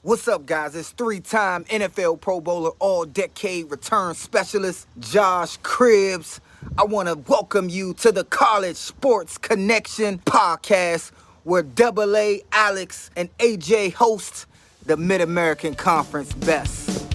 What's up, guys? It's three-time NFL Pro Bowler, all-decade return specialist, Josh Cribbs. I want to welcome you to the College Sports Connection podcast, where Double A, Alex, and AJ host the Mid-American Conference Best.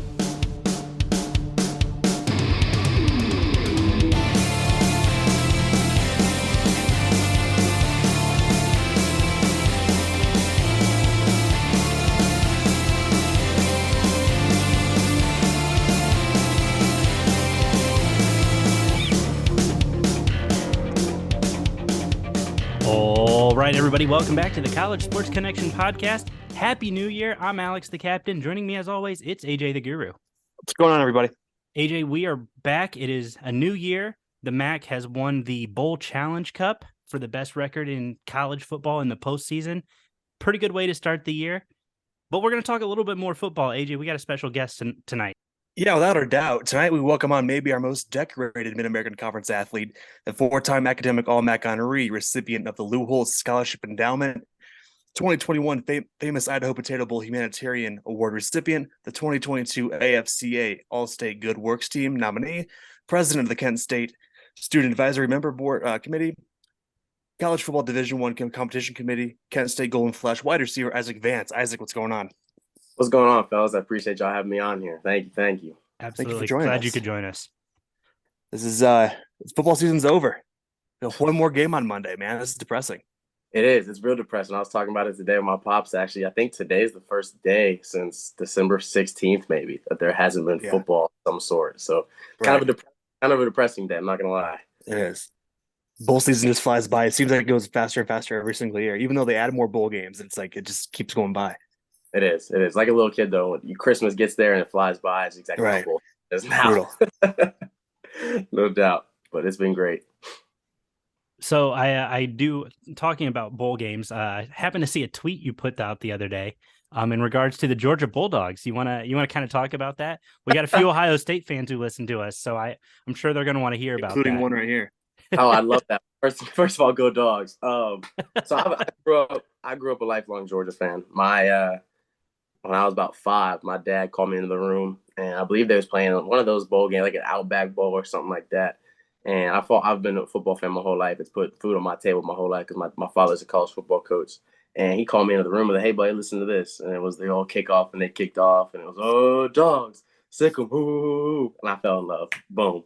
All right, everybody, welcome back to the College Sports Connection podcast. Happy New Year. I'm Alex, the captain. Joining me, as always, it's AJ, the guru. What's going on, everybody? AJ, we are back. It is a new year. The MAC has won the Bowl Challenge Cup for the best record in college football in the postseason. Pretty good way to start the year. But we're going to talk a little bit more football. AJ, we got a special guest tonight. Yeah, without a doubt. Tonight we welcome on maybe our most decorated Mid-American Conference athlete, the four-time academic All-MAC honoree, recipient of the Lou Holtz Scholarship Endowment, 2021 famous Idaho Potato Bowl Humanitarian Award recipient, the 2022 AFCA All-State Good Works Team nominee, president of the Kent State Student Advisory Member Board Committee, College Football Division I Competition Committee, Kent State Golden Flash wide receiver Isaac Vance. Isaac, what's going on? What's going on, fellas? I appreciate y'all having me on here. Thank you. Absolutely. Thank you for joining Glad us. you could join us. This is football season's over. One more game on Monday, man. This is depressing. It is. It's real depressing. I was talking about it today with my pops, actually. I think today is the first day since December 16th, maybe, that there hasn't been football of some sort. So kind of a depressing day, I'm not going to lie. It is. Bowl season just flies by. It seems like it goes faster and faster every single year. Even though they add more bowl games, it's like it just keeps going by. It is. Like a little kid, though. When Christmas gets there and it flies by, it's exactly right. how it is now. No doubt. But it's been great. So I do, talking about bowl games, I happened to see a tweet you put out the other day in regards to the Georgia Bulldogs. You want to kind of talk about that? We got a few Ohio State fans who listen to us, so I'm sure they're going to want to hear about that. Including one right here. Oh, I love that. First of all, go Dogs. So I grew up a lifelong Georgia fan. When I was about 5, my dad called me into the room, and I believe they was playing one of those bowl games, like an Outback Bowl or something like that. And I've been a football fan my whole life. It's put food on my table my whole life because my father's a college football coach. And he called me into the room and said, "Hey, buddy, listen to this." And it was the old kickoff, and they kicked off, and it was, "Oh, Dogs, sick 'em, hoo." And I fell in love. Boom.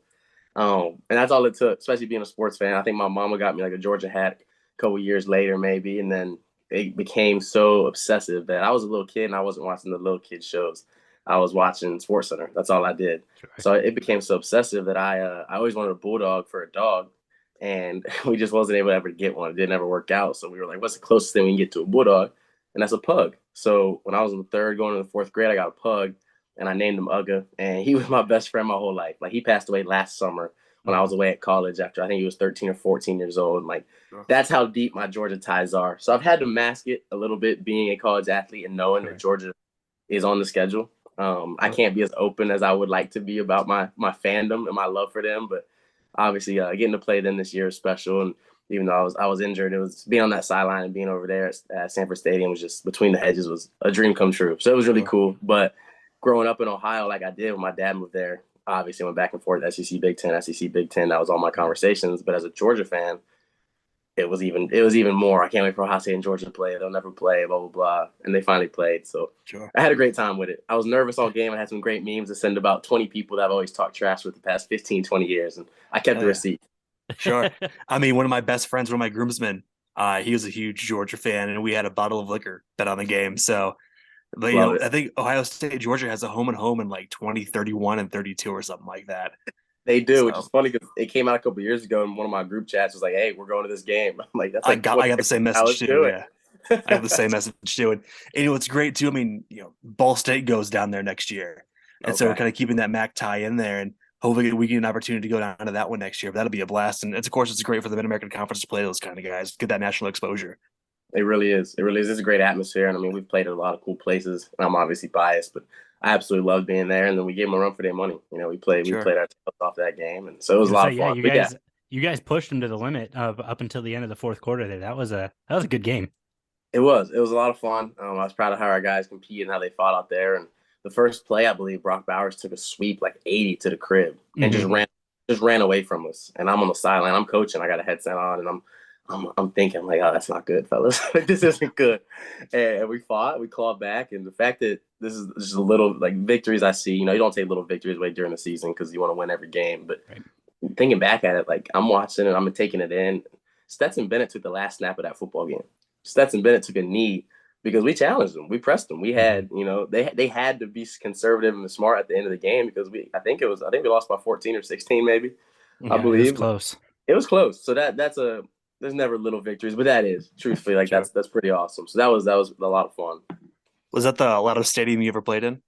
And that's all it took, especially being a sports fan. I think my mama got me like a Georgia hat a couple years later, maybe, and then it became so obsessive that I was a little kid and I wasn't watching the little kid shows. I was watching SportsCenter. That's all I did. Sure. So it became so obsessive that I always wanted a bulldog for a dog, and we just wasn't able to ever get one. It didn't ever work out. So we were like, what's the closest thing we can get to a bulldog? And that's a pug. So when I was in the 3rd, going into the 4th grade, I got a pug, and I named him Ugga, and he was my best friend my whole life. Like, he passed away last summer when I was away at college after I think he was 13 or 14 years old. And like, that's how deep my Georgia ties are. So I've had to mask it a little bit being a college athlete and knowing that Georgia is on the schedule. I can't be as open as I would like to be about my fandom and my love for them, but obviously getting to play them this year is special. And even though I was injured, it was being on that sideline and being over there at Sanford Stadium was just between the hedges was a dream come true. So it was really cool. But growing up in Ohio, like I did when my dad moved there, obviously went back and forth, SEC Big Ten, SEC Big Ten. That was all my conversations. But as a Georgia fan, it was even more. I can't wait for Ohio State and Georgia to play. They'll never play, blah, blah, blah. And they finally played. So I had a great time with it. I was nervous all game. I had some great memes to send about 20 people that I've always talked trash with the past 15, 20 years. And I kept the receipt. Sure. I mean, one of my best friends, one of my groomsmen, he was a huge Georgia fan, and we had a bottle of liquor bet on the game. So, but I think Ohio State, Georgia has a home and home in like 2031 and 32 or something like that. They do, which is funny because it came out a couple years ago, and one of my group chats was like, "Hey, we're going to this game." I'm like, "That's like I got the same message too." Yeah, I got the same message too, and it's great too. I mean, Ball State goes down there next year, and so we're kind of keeping that MAC tie in there, and hopefully we get an opportunity to go down to that one next year. But that'll be a blast, and of course it's great for the Mid-American Conference to play those kind of guys, get that national exposure. It really is. It's a great atmosphere, and I mean, we've played at a lot of cool places. And I'm obviously biased, but I absolutely loved being there. And then we gave them a run for their money. We played our tails off that game, and so it was a lot of fun. You guys pushed them to the limit of up until the end of the 4th quarter. That was a good game. It was. It was a lot of fun. I was proud of how our guys competed and how they fought out there. And the first play, I believe Brock Bowers took a sweep like 80 to the crib and Mhm. just ran away from us. And I'm on the sideline. I'm coaching. I got a headset on, and I'm thinking like, oh, that's not good, fellas. This isn't good. And we fought. We clawed back. And the fact that this is just a little like victories I see. You know, you don't take little victories away during the season because you want to win every game. But Right. thinking back at it, like I'm watching it, I'm taking it in. Stetson Bennett took the last snap of that football game. Stetson Bennett took a knee because we challenged them. We pressed them. We had, you know, they had to be conservative and smart at the end of the game because I think we lost by 14 or 16 maybe, I Yeah, it was believe. close. It was close. So there's never little victories, but that is truthfully like Sure. that's pretty awesome. So that was a lot of fun. Was that the loudest stadium you ever played in?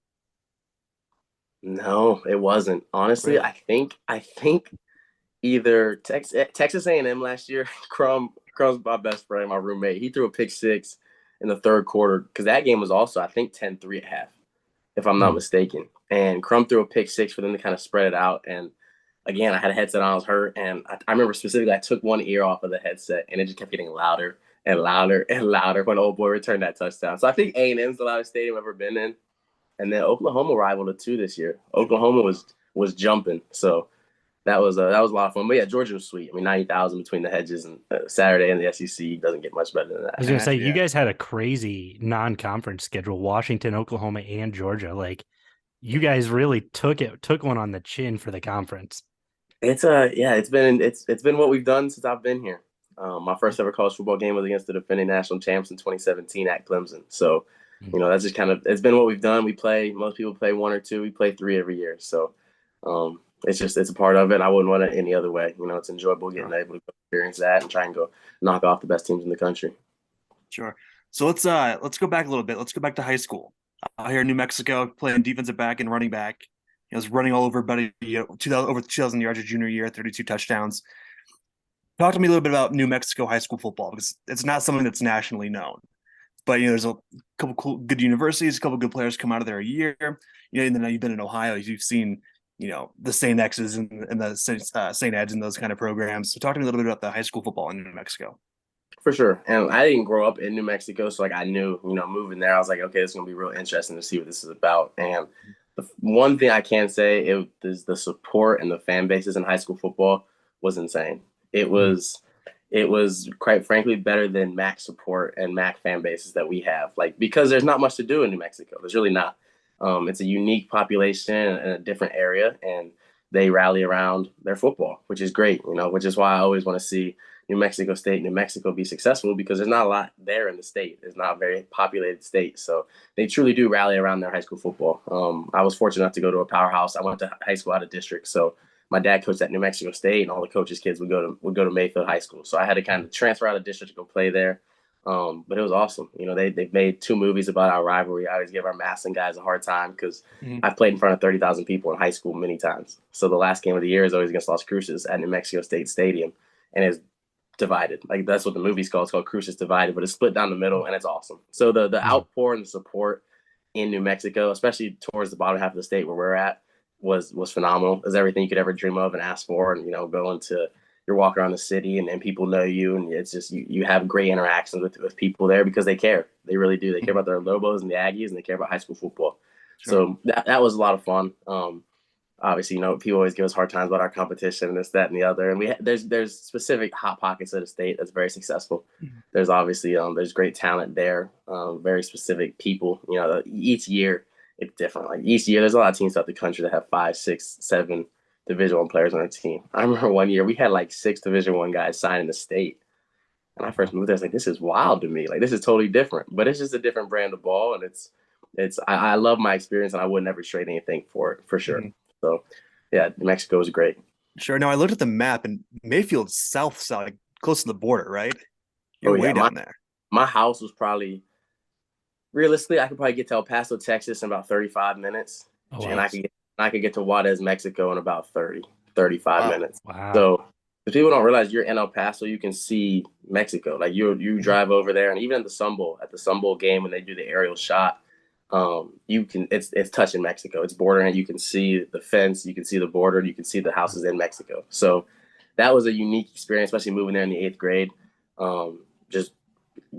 No, it wasn't. Honestly, Really? I think either Texas A&M last year. Crum's my best friend, my roommate. He threw a pick six in the third quarter because that game was also I think 10-3 at half, if I'm not Mm. mistaken. And Crumb threw a pick six for them to kind of spread it out. And again, I had a headset on, I was hurt, and I remember specifically I took one ear off of the headset, and it just kept getting louder and louder and louder when old boy returned that touchdown. So I think A&M's the loudest stadium I've ever been in. And then Oklahoma rivaled it too this year. Oklahoma was jumping. So that was a lot of fun. But yeah, Georgia was sweet. I mean, 90,000 between the hedges and Saturday and the SEC doesn't get much better than I was that. gonna say Yeah. you guys had a crazy non-conference schedule: Washington, Oklahoma, and Georgia. Like, you guys really took one on the chin for the conference. It's been what we've done since I've been here. My first ever college football game was against the defending national champs in 2017 at Clemson. So, Mm. you know, that's just kind of it's been what we've done. Most people play one or two. We play three every year. So, it's a part of it. I wouldn't want it any other way. You know, it's enjoyable getting Sure. able to experience that and try and go knock off the best teams in the country. Sure. So let's go back a little bit. Let's go back to high school. Here in New Mexico, playing defensive back and running back. I was running all over, buddy. 2000 over 2,000 yards your junior year, 32 touchdowns. Talk to me a little bit about New Mexico high school football because it's not something that's nationally known. But there's a couple cool, good universities, a couple good players come out of there a year. And then you've been in Ohio, you've seen the St. X's and the St. Ed's and those kind of programs. So talk to me a little bit about the high school football in New Mexico. For sure. And I didn't grow up in New Mexico, so like I knew, moving there, I was like, okay, it's gonna be real interesting to see what this is about. And the one thing I can say is the support and the fan bases in high school football was insane. It Mm. was it was quite frankly better than MAC support and MAC fan bases that we have. Like because there's not much to do in New Mexico. There's really not. It's a unique population in a different area, and they rally around their football, which is great. Which is why I always want to see New Mexico State, New Mexico be successful because there's not a lot there in the state. It's not a very populated state. So they truly do rally around their high school football. I was fortunate enough to go to a powerhouse. I went to high school out of district. So my dad coached at New Mexico State, and all the coaches' kids would go to Mayfield High School. So I had to kind of transfer out of district to go play there. But it was awesome. They've made 2 movies about our rivalry. I always give our Masson guys a hard time because I've played in front of 30,000 people in high school many times. So the last game of the year is always against Las Cruces at New Mexico State Stadium, and it's divided. Like that's what the movie's called. It's called Cruces Divided, but it's split down the middle, and it's awesome. So the outpour and the support in New Mexico, especially towards the bottom half of the state where we're at, was phenomenal. It was everything you could ever dream of and ask for. And going to you're walking around the city and people know you, and it's just you have great interactions with people there because they care. They really do. They care about their Lobos and the Aggies, and they care about high school football. Sure. So that was a lot of fun. Obviously, people always give us hard times about our competition and this, that, and the other. And there's specific hot pockets of the state that's very successful. There's obviously there's great talent there, very specific people. Each year it's different. Like each year, there's a lot of teams throughout the country that have 5, 6, 7 Division I players on their team. I remember one year we had like 6 Division I guys signing the state. And I first moved there, I was like, this is wild to me. Like this is totally different. But it's just a different brand of ball, and I love my experience, and I would never trade anything for it for sure. So, yeah, New Mexico is great. Sure. Now I looked at the map, and Mayfield's south side, like, close to the border, right? You're way down there. My house was probably realistically, I could probably get to El Paso, Texas in about 35 minutes, and I could get to Juarez, Mexico in about 35 minutes. Wow. So, if people don't realize you're in El Paso, you can see Mexico. Like you drive over there, and even at the Sun Bowl game when they do the aerial shot, it's touching Mexico. It's bordering. You can see the fence, you can see the border, you can see the houses in Mexico. So that was a unique experience, especially moving there in the 8th grade. Just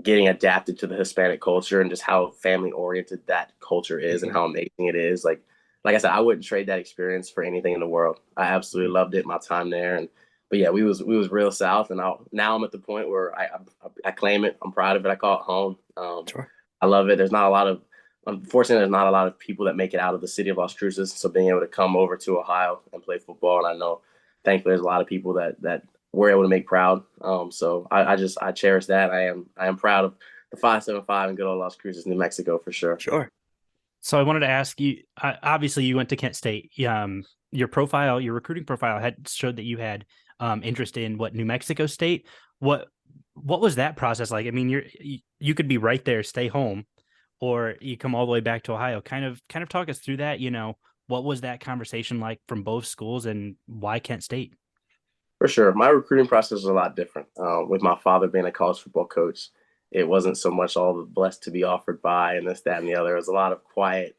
getting adapted to the Hispanic culture and just how family oriented that culture is and how amazing it is. Like I said, I wouldn't trade that experience for anything in the world. I absolutely loved it, my time there. But yeah, we was real South, and now I'm at the point where I claim it. I'm proud of it. I call it home. Sure. I love it. Unfortunately, there's not a lot of people that make it out of the city of Las Cruces. So being able to come over to Ohio and play football, and I know, thankfully, there's a lot of people that we're able to make proud. So I cherish that. I am proud of the 575 and good old Las Cruces, New Mexico, for sure. Sure. So I wanted to ask you, obviously you went to Kent State. Your recruiting profile had showed that you had interest in New Mexico State. What was that process like? I mean, you could be right there, stay home, or you come all the way back to Ohio. Kind of talk us through that. What was that conversation like from both schools, and why Kent State? For sure. My recruiting process was a lot different. With my father being a college football coach, it wasn't so much all the blessed to be offered by and this, that, and the other. There was a lot of quiet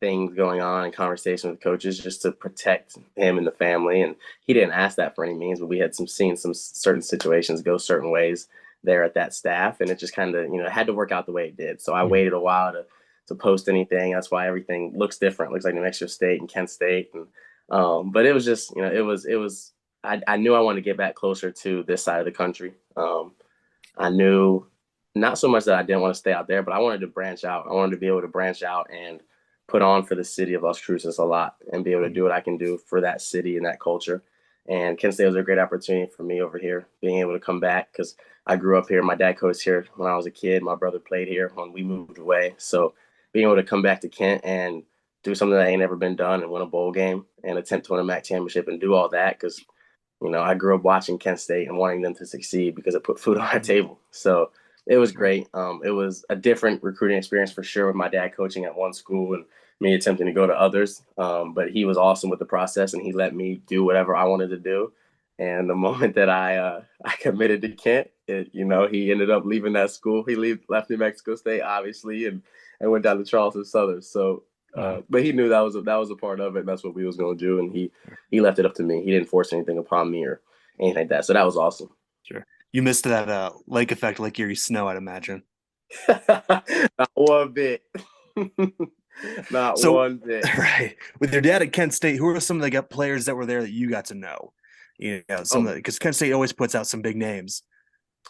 things going on and conversation with coaches just to protect him and the family. And he didn't ask that for any means, but we had seen some certain situations go certain ways there at that staff. And it just kind of, it had to work out the way it did. So I waited a while to post anything. That's why everything looks different. It looks like New Mexico State and Kent State. And but it was just, I knew I wanted to get back closer to this side of the country. I knew not so much that I didn't want to stay out there, but I wanted to branch out. I wanted to be able to branch out and put on for the city of Las Cruces a lot and be able to do what I can do for that city and that culture. And Kent State was a great opportunity for me over here, being able to come back because I grew up here. My dad coached here when I was a kid. My brother played here when we moved away. So being able to come back to Kent and do something that ain't never been done and win a bowl game and attempt to win a MAC championship and do all that because, I grew up watching Kent State and wanting them to succeed because it put food on our table. So it was great. It was a different recruiting experience for sure with my dad coaching at one school and me attempting to go to others. But he was awesome with the process and he let me do whatever I wanted to do. And the moment that I committed to Kent, he ended up leaving that school. He left New Mexico State, obviously, and went down to Charleston Southern. So, but he knew that was a part of it. And that's what we was going to do. And he left it up to me. He didn't force anything upon me or anything like that. So that was awesome. Sure. You missed that lake effect, Lake Erie snow, I'd imagine. Not one bit. Not one bit. Right. With your dad at Kent State, who are some of the players that were there that you got to know? Because Kent State always puts out some big names.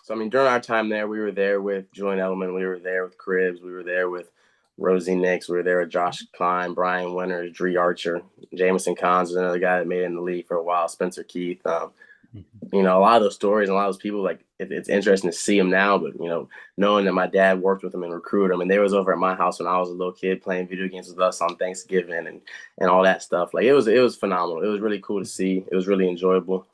So, during our time there, we were there with Julian Edelman. We were there with Cribbs. We were there with Rosie Nix. We were there with Josh Klein, Brian Winters, Dree Archer. Jamison Cons was another guy that made it in the league for a while. Spencer Keith. A lot of those stories and a lot of those people, it's interesting to see them now, but, knowing that my dad worked with them and recruited them, and they was over at my house when I was a little kid playing video games with us on Thanksgiving and all that stuff. It was phenomenal. It was really cool to see. It was really enjoyable.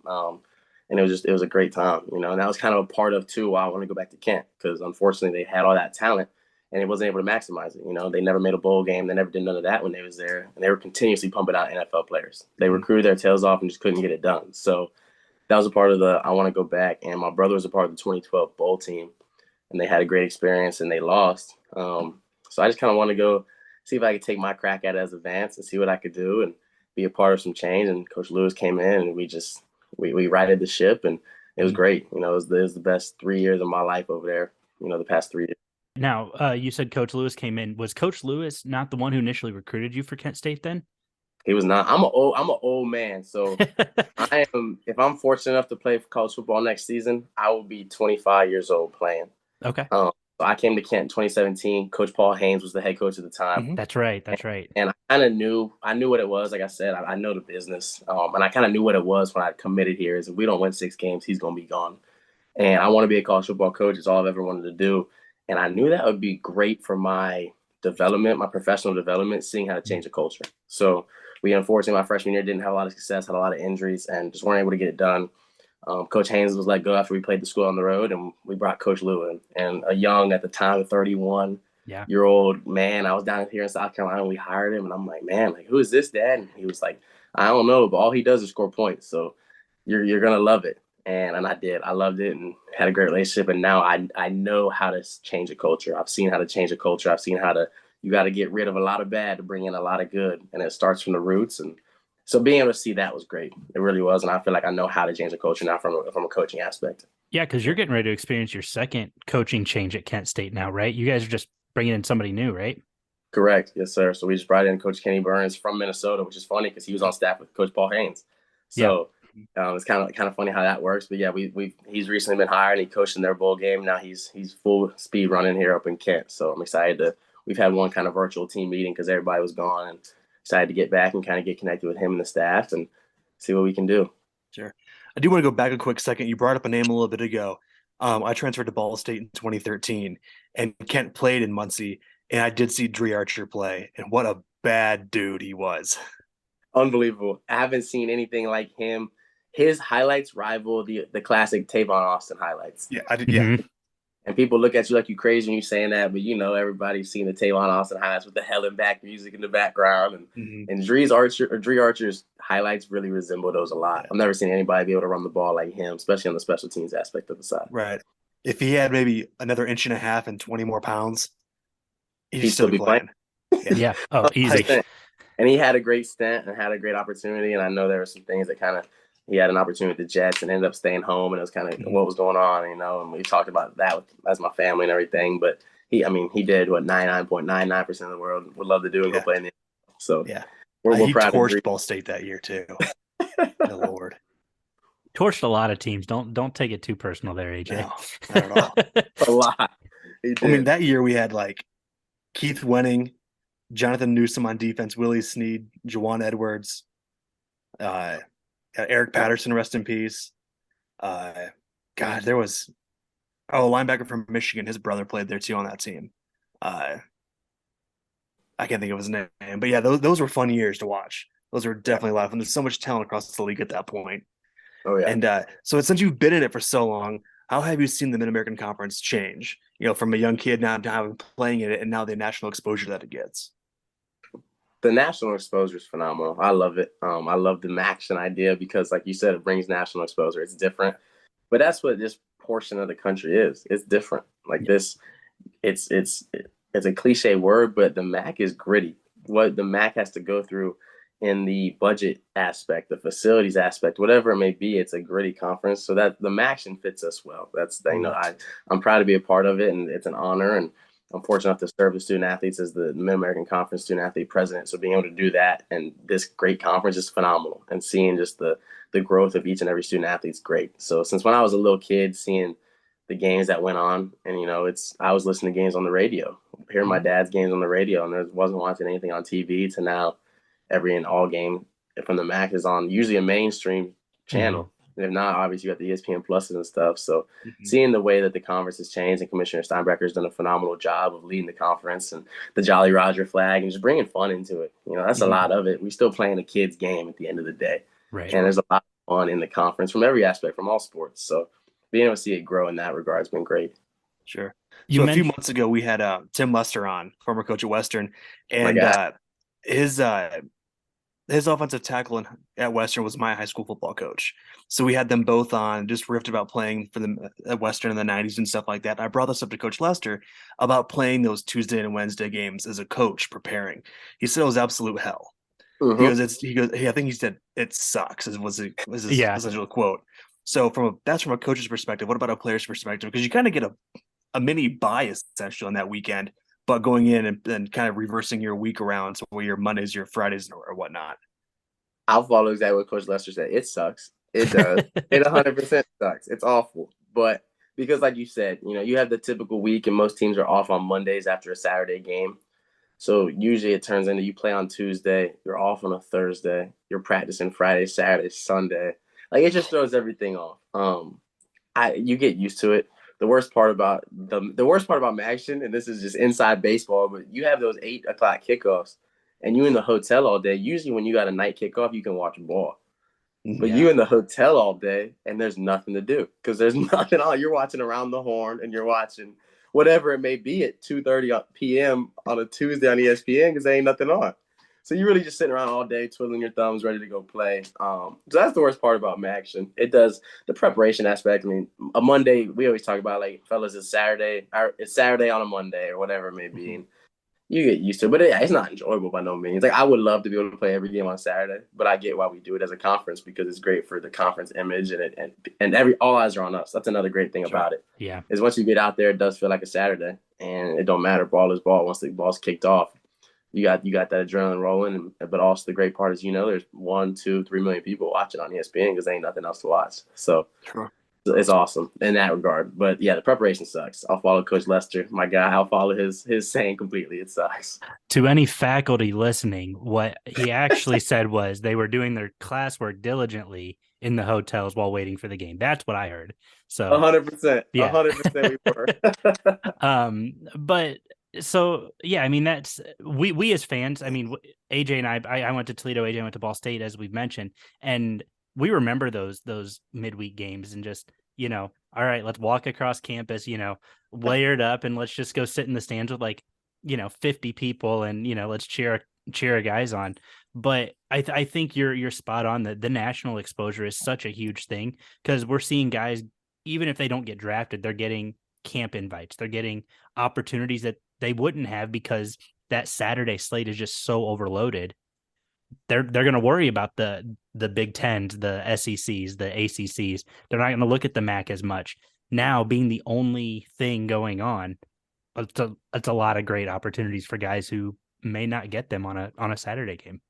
And it was a great time, and that was kind of a part of too why I want to go back to Kent, because unfortunately they had all that talent and it wasn't able to maximize it. They never made a bowl game. They never did none of that when they was there, and they were continuously pumping out NFL players. They recruited their tails off and just couldn't get it done. So that was a part of I want to go back. And my brother was a part of the 2012 bowl team, and they had a great experience and they lost. So I just kind of want to go see if I could take my crack at it as a Vance and see what I could do and be a part of some change. And Coach Lewis came in and we righted the ship, and it was great. It was the best 3 years of my life over there, the past 3 years. Now, you said Coach Lewis came in. Was Coach Lewis not the one who initially recruited you for Kent State then? He was not. I'm an old man. So if I'm fortunate enough to play for college football next season, I will be 25 years old playing. Okay. So I came to Kent in 2017. Coach Paul Haynes was the head coach at the time. Mm-hmm. That's right. And I kind of knew what it was. Like I said, I know the business. And I kind of knew what it was when I committed here is if we don't win 6 games, he's going to be gone. And I want to be a college football coach. It's all I've ever wanted to do. And I knew that would be great for my development, my professional development, seeing how to change a culture. So we, unfortunately, my freshman year didn't have a lot of success, had a lot of injuries, and just weren't able to get it done. Coach Haynes was let go after we played the school on the road, and we brought Coach Lou in. And a young, at the time, 31-year-old man, I was down here in South Carolina, and we hired him. And I'm like, man, who is this, Dad? And he was like, I don't know, but all he does is score points. So you're going to love it. And I did. I loved it and had a great relationship. And now I know how to change a culture. I've seen how to change a culture. I've seen you got to get rid of a lot of bad to bring in a lot of good. And it starts from the roots. And so being able to see that was great. It really was. And I feel like I know how to change a culture now from a coaching aspect. Yeah, because you're getting ready to experience your second coaching change at Kent State now, right? You guys are just bringing in somebody new, right? Correct. Yes, sir. So we just brought in Coach Kenny Burns from Minnesota, which is funny because he was on staff with Coach Paul Haynes. Yeah. So it's kind of funny how that works. But yeah, he's recently been hired and he coached in their bowl game. Now he's full speed running here up in Kent. So I'm excited to. We've had one kind of virtual team meeting because everybody was gone, and excited to get back and kind of get connected with him and the staff and see what we can do. Sure. I do want to go back a quick second. You brought up a name a little bit ago. I transferred to Ball State in 2013, and Kent played in Muncie, and I did see Dree Archer play, and what a bad dude he was. Unbelievable. I haven't seen anything like him. His highlights rival the classic Tavon Austin highlights. Yeah, I did. Yeah. And people look at you like you crazy when you saying that, but everybody's seen the Tavon Austin highlights with the hell and back music in the background, and Dree Archer's highlights really resemble those a lot. I've never seen anybody be able to run the ball like him, especially on the special teams aspect of the side. Right. If he had maybe another inch and a half and 20 more pounds, he'd still be playing. Yeah. Oh, easy. And he had a great stint and had a great opportunity. And I know there were some things that he had an opportunity with the Jets and ended up staying home. And it was kind of what was going on, and we talked about that as my family and everything. But he did what 99.99% of the world would love to do and go play in the NFL. So yeah, we're proud. He torched Ball State that year too. The Lord. Torched a lot of teams. Don't take it too personal there, AJ. No, not at all. A lot. I mean, that year we had like Keith Wenning, Jonathan Newsom on defense, Willie Snead, Jawan Edwards, Eric Patterson, rest in peace. God, there was a linebacker from Michigan. His brother played there too on that team. I can't think of his name, but yeah, those were fun years to watch. Those were definitely a lot of fun. There's so much talent across the league at that point. Oh yeah. And so since you've been in it for so long, how have you seen the Mid-American Conference change? From a young kid now to having playing in it, and now the national exposure that it gets. The national exposure is phenomenal. I love it. I love the action idea because, like you said, it brings national exposure. It's different, but that's what this portion of the country is. It's different. Like this, it's a cliche word, but the MAC is gritty. What the MAC has to go through in the budget aspect, the facilities aspect, whatever it may be, it's a gritty conference. So that the action fits us well. That's I'm proud to be a part of it, and it's an honor. And I'm fortunate enough to serve the student athletes as the Mid-American Conference student athlete president. So being able to do that and this great conference is phenomenal. And seeing just the growth of each and every student athlete is great. So since when I was a little kid, seeing the games that went on, and I was listening to games on the radio, hearing my dad's games on the radio, and I wasn't watching anything on TV, to now every and all game from the MAC is on usually a mainstream channel. And if not, obviously you got the ESPN Pluses and stuff. So seeing the way that the conference has changed, and Commissioner Steinbrecher has done a phenomenal job of leading the conference, and the Jolly Roger flag, and just bringing fun into it. That's a lot of it. We still playing a kid's game at the end of the day. Right. And there's a lot of fun in the conference from every aspect, from all sports. So being able to see it grow in that regard has been great. Sure. So a few months ago, we had Tim Lester on, former coach at Western, and his offensive tackle at Western was my high school football coach. So we had them both on, just riffed about playing for them at Western in the 90s and stuff like that. I brought this up to Coach Lester about playing those Tuesday and Wednesday games as a coach preparing. He said it was absolute hell. He goes, I think he said it sucks, was his essential quote. So that's from a coach's perspective. What about a player's perspective? Because you kind of get a mini bias essentially on that weekend, but going in and kind of reversing your week around, so where your Mondays, your Fridays, or whatnot. I'll follow exactly what Coach Lester said. It sucks. It does. It 100% sucks. It's awful. But because, like you said, you have the typical week, and most teams are off on Mondays after a Saturday game. So usually it turns into you play on Tuesday, you're off on a Thursday, you're practicing Friday, Saturday, Sunday. Like, it just throws everything off. You get used to it. The worst part about action, and this is just inside baseball, but you have those 8 o'clock kickoffs, and you in the hotel all day. Usually when you got a night kickoff, you can watch ball. But you in the hotel all day, and there's nothing to do because there's nothing on. You're watching Around the Horn, and you're watching whatever it may be at 2:30 p.m. on a Tuesday on ESPN because there ain't nothing on. So you're really just sitting around all day, twiddling your thumbs, ready to go play. So that's the worst part about action. It does the preparation aspect. I mean, a Monday, we always talk about, like, fellas, it's Saturday on a Monday or whatever it may be. And you get used to it, but it's not enjoyable by no means. Like I would love to be able to play every game on Saturday, but I get why we do it as a conference because it's great for the conference image and all eyes are on us. That's another great thing about it. Yeah. Is once you get out there, it does feel like a Saturday, and it don't matter. Ball is ball. Once the ball's kicked off, you got that adrenaline rolling. But also the great part is there's 1, 2, 3 million people watching on ESPN because there ain't nothing else to watch. So. Sure. It's awesome in that regard. But yeah, the preparation sucks. I'll follow Coach Lester, my guy. I'll follow his saying completely. It sucks. To any faculty listening, what he actually said was they were doing their classwork diligently in the hotels while waiting for the game. That's what I heard. So 100%. Yeah. 100% we were. But so yeah, I mean that's we as fans. I mean, AJ and I went to Toledo. AJ went to Ball State, as we've mentioned, and we remember those midweek games and just, all right, let's walk across campus, layered up, and let's just go sit in the stands with 50 people and, let's cheer our guys on. But I think you're spot on. The national exposure is such a huge thing because we're seeing guys, even if they don't get drafted, they're getting camp invites. They're getting opportunities that they wouldn't have because that Saturday slate is just so overloaded. They're going to worry about the Big Tens, the SECs, the ACCs. They're not going to look at the MAC as much. Now, being the only thing going on, it's a lot of great opportunities for guys who may not get them on a Saturday game.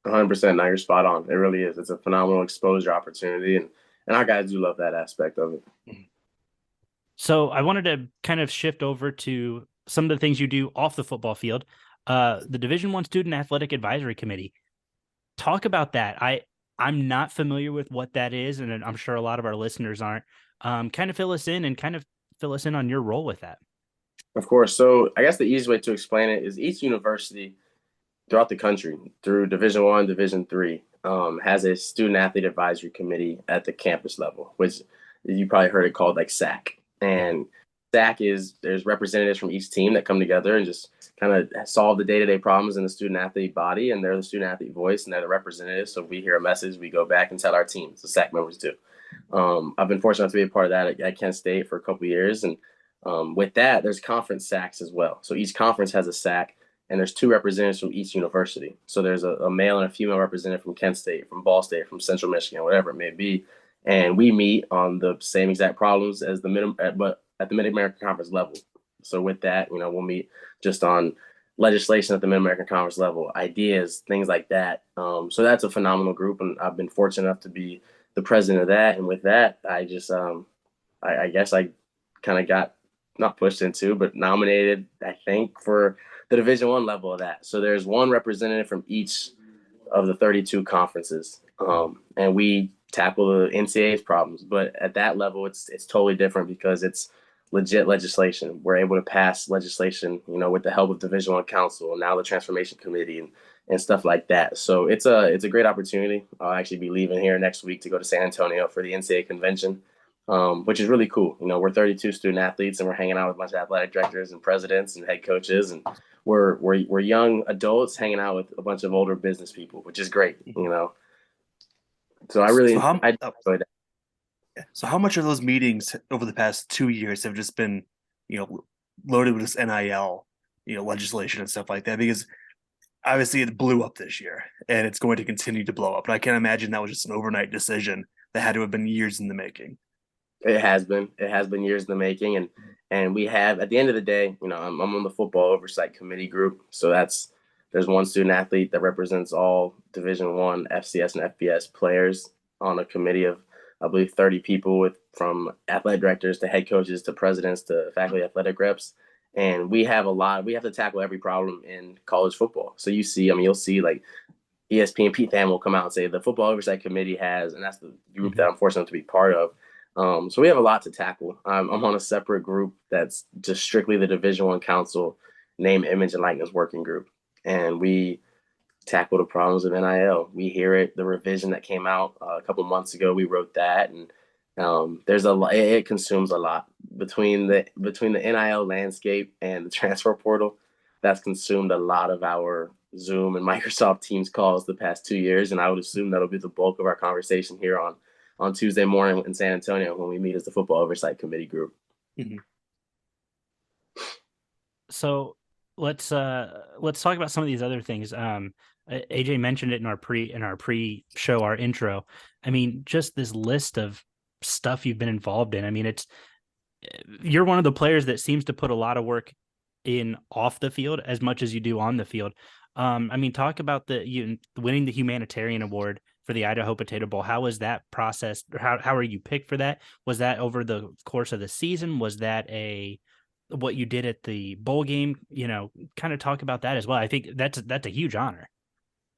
100%. Now you're spot on. It really is. It's a phenomenal exposure opportunity, and our guys do love that aspect of it. So I wanted to kind of shift over to some of the things you do off the football field. The Division I Student Athletic Advisory Committee. Talk about that. I'm not familiar with what that is, and I'm sure a lot of our listeners aren't. Kind of fill us in on your role with that. Of course. So I guess the easiest way to explain it is each university throughout the country, through Division I, Division III, has a student athlete advisory committee at the campus level, which you probably heard it called like SAC. And SAC there's representatives from each team that come together and just kind of solve the day-to-day problems in the student athlete body, and they're the student athlete voice and they're the representatives. So if we hear a message, we go back and tell our teams, the SAC members do. I've been fortunate to be a part of that at Kent State for a couple of years. And with that, there's conference SACs as well. So each conference has a SAC, and there's 2 representatives from each university. So there's a male and a female representative from Kent State, from Ball State, from Central Michigan, whatever it may be. And we meet on the same exact problems as but at the Mid-American Conference level. So with that, we'll meet just on legislation at the Mid-American Conference level, ideas, things like that. So that's a phenomenal group, and I've been fortunate enough to be the president of that. And with that, I just, I guess I kind of got not pushed into, but nominated, I think, for the Division I level of that. So there's 1 representative from each of the 32 conferences, and we tackle the NCAA's problems. But at that level, it's totally different because it's legit legislation. We're able to pass legislation, with the help of Division I Council and now the Transformation Committee and stuff like that. So it's a great opportunity. I'll actually be leaving here next week to go to San Antonio for the NCAA convention, which is really cool. We're 32 student athletes, and we're hanging out with a bunch of athletic directors and presidents and head coaches, and we're young adults hanging out with a bunch of older business people, which is great. So I really I enjoyed that. So how much of those meetings over the past 2 years have just been, loaded with this NIL, legislation and stuff like that? Because obviously it blew up this year and it's going to continue to blow up. And I can't imagine that was just an overnight decision that had to have been years in the making. It has been years in the making. And we have, at the end of the day, I'm on the football oversight committee group. So there's 1 student athlete that represents all Division I, FCS, and FBS players on a committee of, I believe, 30 people from athletic directors to head coaches to presidents to faculty athletic reps. And we have to tackle every problem in college football. So you'll see like ESPN Pete Thamel will come out and say the football oversight committee has, and that's the group that I'm fortunate to be part of. So we have a lot to tackle. I'm on a separate group that's just strictly the Division I Council Name, Image, and Likeness Working Group. And we tackle the problems of NIL. We hear it. The revision that came out a couple months ago, we wrote that, and there's a lot. It consumes a lot between the NIL landscape and the transfer portal. That's consumed a lot of our Zoom and Microsoft Teams calls the past 2 years, and I would assume that'll be the bulk of our conversation here on Tuesday morning in San Antonio when we meet as the football oversight committee group. So let's talk about some of these other things. AJ mentioned it in our pre-show, our intro. I mean, just this list of stuff you've been involved in. I mean, you're one of the players that seems to put a lot of work in off the field as much as you do on the field. I mean, talk about winning the humanitarian award for the Idaho Potato Bowl. How was that process? How are you picked for that? Was that over the course of the season? Was that what you did at the bowl game? Kind of talk about that as well. I think that's a huge honor.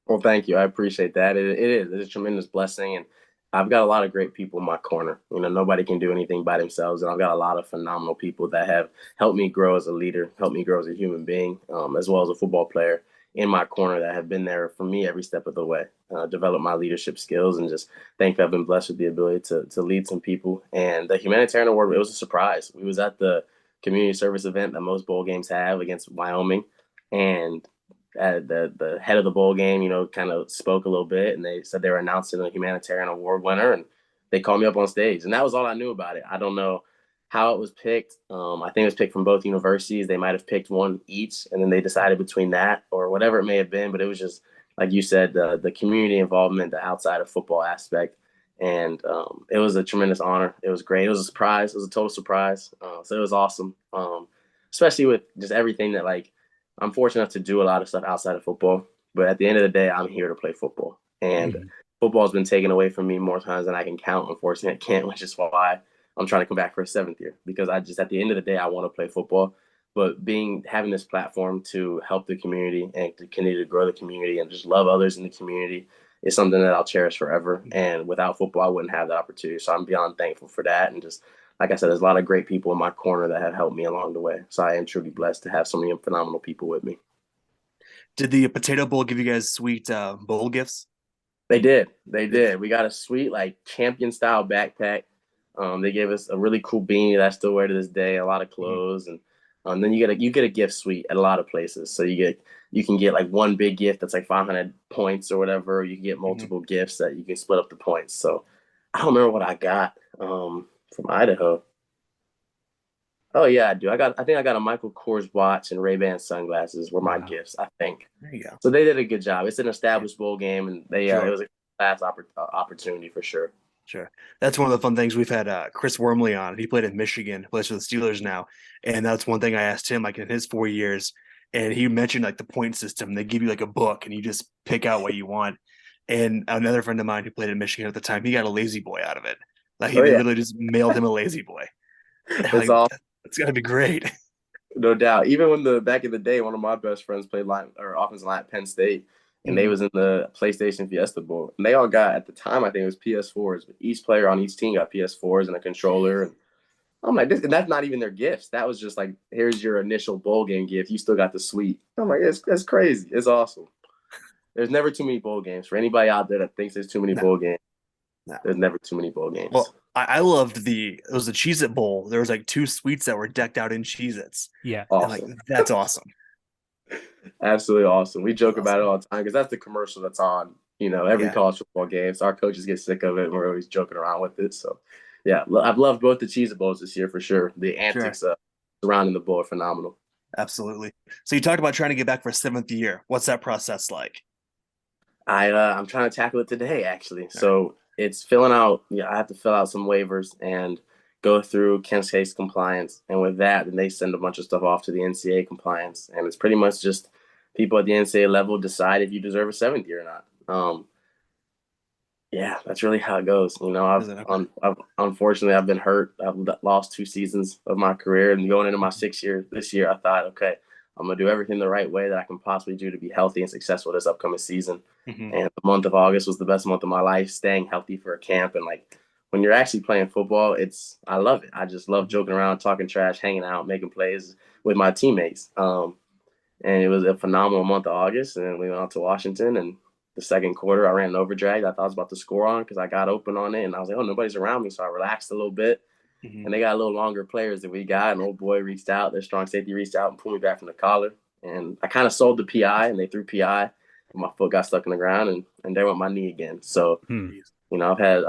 Well, thank you. I appreciate that. It's a tremendous blessing, and I've got a lot of great people in my corner. Nobody can do anything by themselves, and I've got a lot of phenomenal people that have helped me grow as a leader, helped me grow as a human being, as well as a football player in my corner that have been there for me every step of the way, develop my leadership skills, and just thankfully I've been blessed with the ability to lead some people. And the humanitarian award, it was a surprise. We was at the community service event that most bowl games have against Wyoming, and the head of the bowl game, kind of spoke a little bit, and they said they were announcing a humanitarian award winner, and they called me up on stage, and that was all I knew about it. I don't know how it was picked. I think it was picked from both universities. They might have picked one each, and then they decided between that or whatever it may have been. But it was just, like you said, the community involvement, the outside of football aspect. And it was a tremendous honor. It was great. It was a surprise. It was a total surprise. So it was awesome, especially with just everything that, I'm fortunate enough to do a lot of stuff outside of football. But at the end of the day, I'm here to play football. And football has been taken away from me more times than I can count. Unfortunately, I can't, which is why I'm trying to come back for a 7th year, because at the end of the day, I want to play football. But having this platform to help the community and to continue to grow the community and just love others in the community is something that I'll cherish forever. And without football, I wouldn't have that opportunity. So I'm beyond thankful for that. And just, like I said, there's a lot of great people in my corner that have helped me along the way. So I am truly blessed to have so many phenomenal people with me. Did the Potato Bowl give you guys sweet bowl gifts? They did. We got a sweet, champion style backpack. They gave us a really cool beanie that I still wear to this day, a lot of clothes, and then you get a gift suite at a lot of places. So you can get one big gift that's 500 points or whatever. You can get multiple gifts that you can split up the points. So I don't remember what I got from Idaho. Oh yeah, I do. I think I got a Michael Kors watch and Ray-Ban sunglasses were my gifts, I think. There you go. So they did a good job. It's an established bowl game, and it was a class opportunity for sure. Sure. That's one of the fun things. We've had Chris Wormley on. He played in Michigan, plays for the Steelers now. And that's one thing I asked him, in his 4 years. And he mentioned the point system. They give you a book and you just pick out what you want. And another friend of mine who played in Michigan at the time, he got a lazy boy out of it. They really just mailed him a lazy boy. That's awesome. It's got to be great. No doubt. Even when back in the day, one of my best friends played offensive line at Penn State, and they was in the PlayStation Fiesta Bowl. And they all got, at the time, I think it was PS4s, but each player on each team got PS4s and a controller. And I'm like, and that's not even their gifts. That was just here's your initial bowl game gift. You still got the suite. I'm like, it's crazy. It's awesome. There's never too many bowl games. For anybody out there that thinks there's too many bowl games, there's never too many bowl games. Well, I loved it was the Cheez-It Bowl. There was 2 suites that were decked out in Cheez-Its. Yeah. Awesome. That's awesome. Absolutely awesome. We joke about it all the time because that's the commercial that's on, every college football game. So our coaches get sick of it, and we're always joking around with it. So, yeah, I've loved both the Cheez-It Bowls this year for sure. The antics surrounding the bowl are phenomenal. Absolutely. So you talked about trying to get back for a 7th year. What's that process like? I'm trying to tackle it today, actually. So it's filling out. I have to fill out some waivers and go through Kent State's compliance. And with that, then they send a bunch of stuff off to the NCAA compliance. And it's pretty much just people at the NCAA level decide if you deserve a 7th year or not. That's really how it goes. Unfortunately, I've been hurt. I've lost 2 seasons of my career. And going into my 6th year this year, I thought, okay, I'm going to do everything the right way that I can possibly do to be healthy and successful this upcoming season. And the month of August was the best month of my life, staying healthy for a camp. And when you're actually playing football, I love it. I just love joking around, talking trash, hanging out, making plays with my teammates. And it was a phenomenal month of August. And we went out to Washington, and the second quarter, I ran an overdrag I thought I was about to score on because I got open on it. And I was like, oh, nobody's around me. So I relaxed a little bit. And they got a little longer players than we got. And old boy reached out. Their strong safety reached out and pulled me back from the collar. And I kind of sold the PI, and they threw PI. And my foot got stuck in the ground, and there went my knee again. So, I've had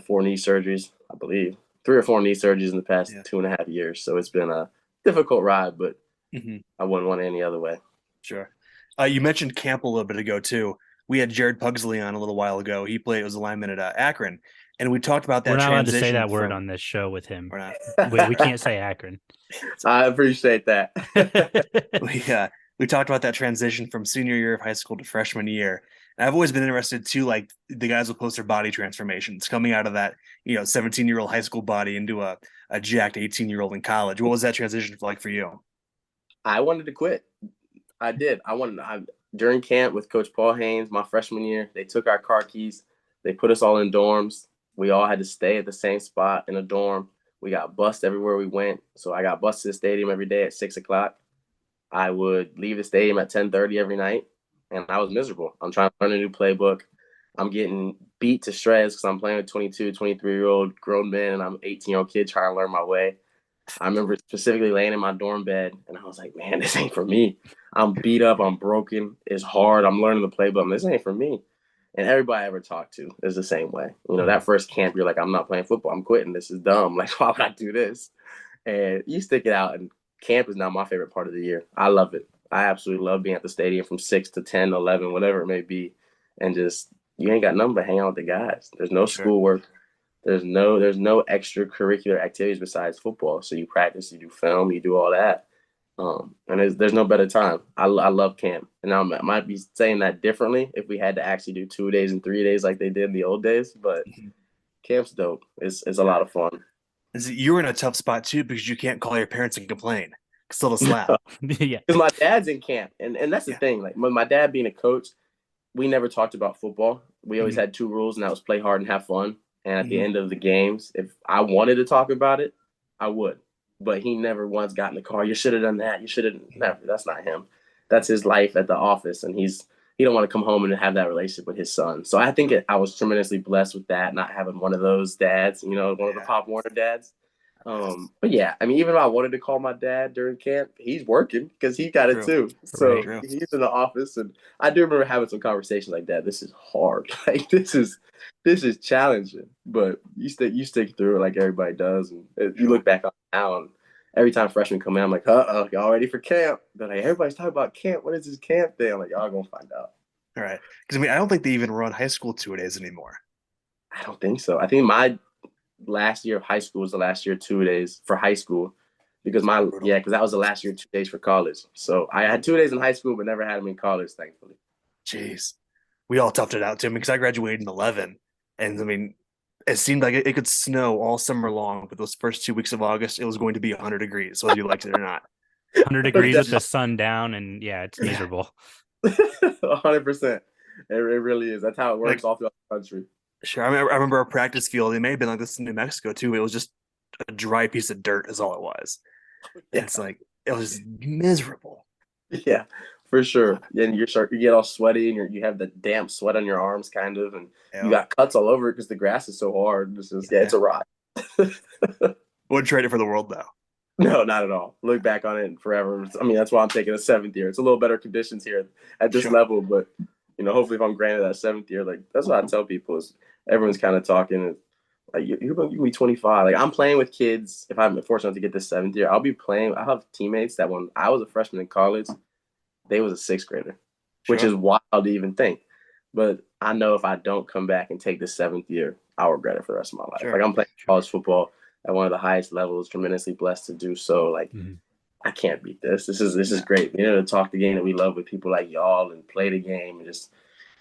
4 knee surgeries, I believe, 3 or 4 knee surgeries in the past 2.5 years. So it's been a difficult ride, but Mhm. I wouldn't want it any other way. Sure. You mentioned camp a little bit ago too. We had Jared Pugsley on a little while ago. He was a lineman at Akron, and we talked about that We're not allowed to say transition that word from. on this show with him. We're not. We can't say Akron. I appreciate that. We talked about that transition from senior year of high school to freshman year. And I've always been interested too, like the guys with post their body transformations coming out of that, 17-year-old high school body into a jacked 18-year-old in college. What was that transition like for you? I wanted to quit. I did. During camp with Coach Paul Haynes, my freshman year, they took our car keys. They put us all in dorms. We all had to stay at the same spot in a dorm. We got bused everywhere we went. So I got bused to the stadium every day at 6 o'clock. I would leave the stadium at 10:30 every night, and I was miserable. I'm trying to learn a new playbook. I'm getting beat to shreds because I'm playing with 22, 23-year-old grown men, and I'm an 18-year-old kid trying to learn my way. I remember specifically laying in my dorm bed, and I was like, man, this ain't for me. I'm beat up. I'm broken. It's hard. I'm learning the playbook. This ain't for me. And everybody I ever talked to is the same way. That first camp, you're like, I'm not playing football. I'm quitting. This is dumb. Like, why would I do this? And you stick it out, and camp is now my favorite part of the year. I love it. I absolutely love being at the stadium from 6 to 10, 11, whatever it may be. And just, you ain't got nothing but hang out with the guys. There's no schoolwork. There's no extracurricular activities besides football. So you practice, you do film, you do all that. And there's no better time. I love camp. And I might be saying that differently if we had to actually do 2 days and 3 days like they did in the old days. But camp's dope. It's a lot of fun. You were in a tough spot too because you can't call your parents and complain. Still a slap. Yeah. Because my dad's in camp. And that's the thing. Like my dad being a coach, we never talked about football. We always had 2 rules, and that was play hard and have fun. And at the end of the games, if I wanted to talk about it, I would. But he never once got in the car. You should have done that. You should have never. That's not him. That's his life at the office, and he don't want to come home and have that relationship with his son. So I think I was tremendously blessed with that, not having one of those dads, one of the Pop Warner dads. But yeah, I mean, even if I wanted to call my dad during camp, he's working because he got it too. So he's in the office, and I do remember having some conversations like that. This is hard. Like this is challenging, but you stick through it like everybody does, and you look back on it now, and every time freshmen come in, I'm like, y'all ready for camp? They're like, everybody's talking about camp. What is this camp thing? I'm like, y'all gonna find out. All right, because I don't think they even run high school 2-a-days anymore. I don't think so. I think my last year of high school was the last year 2-a-days for high school, because because that was the last year 2 days for college. So I had 2 days in high school, but never had them in college, thankfully. Jeez, we all toughed it out too because I graduated in 11, and I mean, it seemed like it could snow all summer long, but those first 2 weeks of August, it was going to be 100 degrees, whether you liked it or not. 100 degrees with the sun down, and it's miserable. 100%. It really is. That's how it works all throughout the country. Sure. I remember our practice field. It may have been like this in New Mexico too. It was just a dry piece of dirt is all it was. Yeah. It's like, it was miserable. Yeah, for sure. And you get all sweaty, and you have the damp sweat on your arms kind of, and you got cuts all over it because the grass is so hard. It's a rot. Wouldn't trade it for the world though. No, not at all. Look back on it forever. I mean, that's why I'm taking a 7th year. It's a little better conditions here at this level, but hopefully if I'm granted that 7th year, like that's what I tell people is everyone's kind of talking. Like you're going to be 25. Like I'm playing with kids. If I'm fortunate to get this 7th year, I'll be playing. I have teammates that when I was a freshman in college, they was a 6th grader, which is wild to even think. But I know if I don't come back and take the 7th year, I'll regret it for the rest of my life. Like I'm playing college football at one of the highest levels, tremendously blessed to do so. Like I can't beat this. This is great. To talk the game that we love with people like y'all and play the game, and just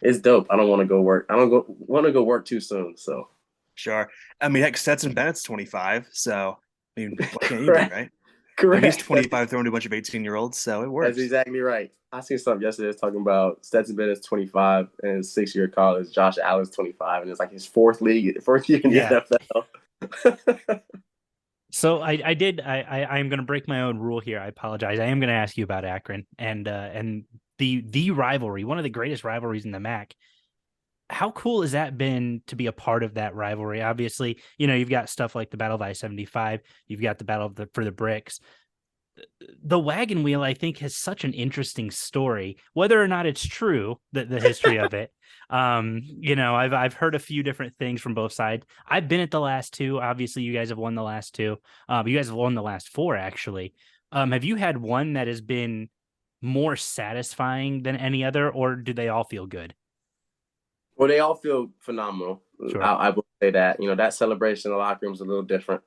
it's dope. I don't want to go work. I don't want to go work too soon. So sure. I mean, heck, Stetson Bennett's 25, so I mean, what can't you do, right? Correct. And he's 25 throwing to a bunch of 18-year-olds, so it works. That's exactly right. I seen something yesterday talking about Stetson Bennett's 25 and his 6th year of college. Josh Allen's 25, and it's like his 4th year in the NFL. So I'm going to break my own rule here. I apologize. I am going to ask you about Akron and the rivalry, one of the greatest rivalries in the MAC. How cool has that been to be a part of that rivalry? Obviously, you've got stuff like the Battle of I-75. You've got the battle for the bricks. The wagon wheel, I think, has such an interesting story, whether or not it's true, the history of it. I've heard a few different things from both sides. I've been at the last 2. Obviously, you guys have won the last 2. You guys have won the last 4, actually. Have you had one that has been more satisfying than any other, or do they all feel good? Well, they all feel phenomenal. Sure. I will say that. That celebration in the locker room is a little different.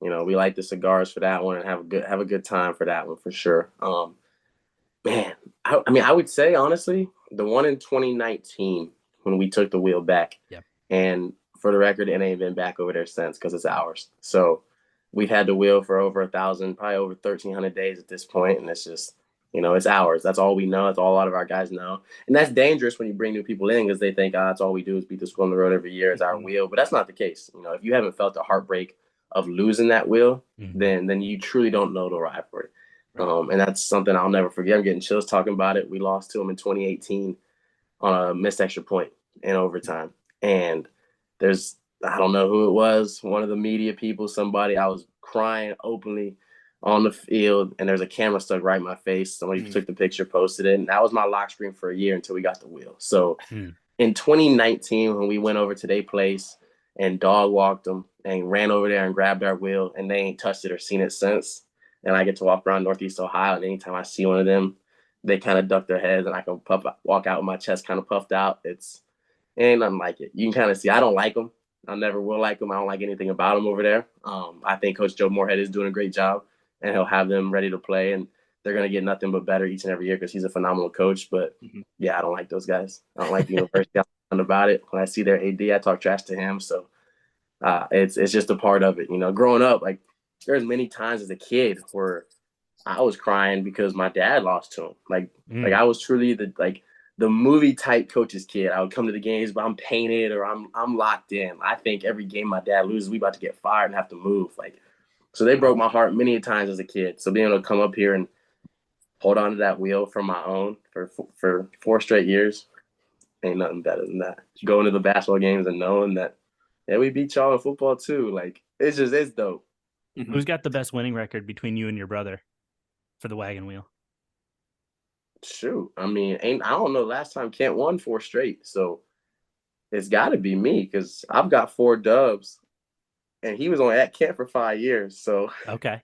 We light the cigars for that one and have a good time for that one for sure. Man, I mean, I would say honestly, the one in 2019 when we took the wheel back, Yep. and for the record, it ain't been back over there since because it's ours. So we've had the wheel for over 1,000, probably over 1,300 days at this point, and it's just, it's ours. That's all we know. That's all a lot of our guys know, and that's dangerous when you bring new people in because they think, that's all we do is beat the school on the road every year. It's our wheel, but that's not the case. If you haven't felt the heartbreak of losing that wheel, then you truly don't know the rivalry. Right. And that's something I'll never forget. I'm getting chills talking about it. We lost to them in 2018 on a missed extra point in overtime. And I don't know who it was, one of the media people, somebody, I was crying openly on the field, and there's a camera stuck right in my face. Somebody took the picture, posted it, and that was my lock screen for a year until we got the wheel. So in 2019, when we went over to their place and dog walked them and ran over there and grabbed our wheel, and they ain't touched it or seen it since. And I get to walk around Northeast Ohio, and anytime I see one of them, they kind of duck their heads, and I can walk out with my chest kind of puffed out. It ain't nothing like it. You can kind of see I don't like them. I never will like them. I don't like anything about them over there. I think Coach Joe Moorhead is doing a great job, and he'll have them ready to play, and they're going to get nothing but better each and every year because he's a phenomenal coach. But, yeah, I don't like those guys. I don't like the university. I'm about it. When I see their AD, I talk trash to him. So it's just a part of it. Growing up, like, there's many times as a kid where I was crying because my dad lost to him. Like I was truly the movie type coach's kid. I would come to the games, but I'm painted or I'm locked in. I think every game my dad loses, we about to get fired and have to move. So they broke my heart many times as a kid. So being able to come up here and hold on to that wheel for my own for 4 straight years, ain't nothing better than that. Going to the basketball games and knowing that, yeah, we beat y'all in football too. It's dope. Who's got the best winning record between you and your brother for the wagon wheel? Shoot, I mean, I don't know. Last time Kent won 4 straight, so it's got to be me because I've got 4 dubs, and he was only at Kent for 5 years. So okay,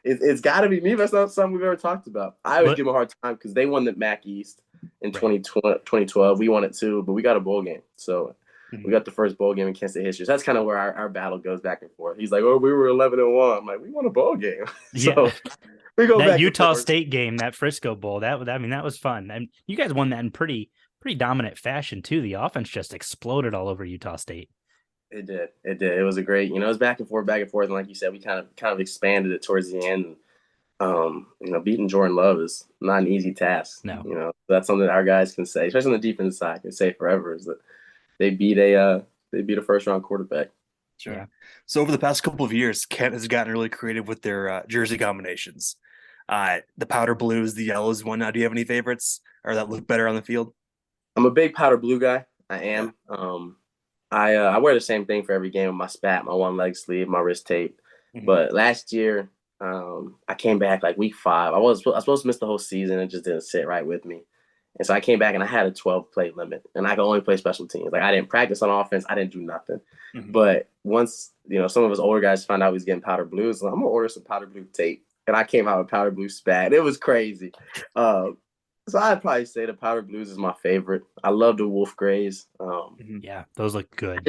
it's got to be me. That's not something we've ever talked about. I always give him a hard time because they won the MAC East in 2012. We won it too, but we got a bowl game, so we got the first bowl game in Kansas State history. So that's kind of where our battle goes back and forth. He's like, "Oh, we were 11-1." I'm like, "We won a bowl game." So we go that back Utah State game, that Frisco Bowl. That was fun, and you guys won that in pretty dominant fashion too. The offense just exploded all over Utah State. It did. It was a great. It was back and forth, and like you said, we kind of expanded it towards the end. Beating Jordan Love is not an easy task. No. That's something that our guys can say, especially on the defense side, can say forever is that they beat a first round quarterback. Sure. Yeah. So over the past couple of years, Kent has gotten really creative with their jersey combinations. The powder blues, the yellows, one. Now, do you have any favorites or that look better on the field? I'm a big powder blue guy. I am. Yeah. I wear the same thing for every game with my spat, my one leg sleeve, my wrist tape. But last year, I came back like week 5. I was supposed to miss the whole season. It just didn't sit right with me. And so I came back and I had a 12-play limit, and I could only play special teams. I didn't practice on offense. I didn't do nothing. But once, some of us older guys found out we was getting powder blues, so I'm going to order some powder blue tape. And I came out with powder blue spat. It was crazy. So I'd probably say the powder blues is my favorite. I love the wolf grays. Yeah, those look good.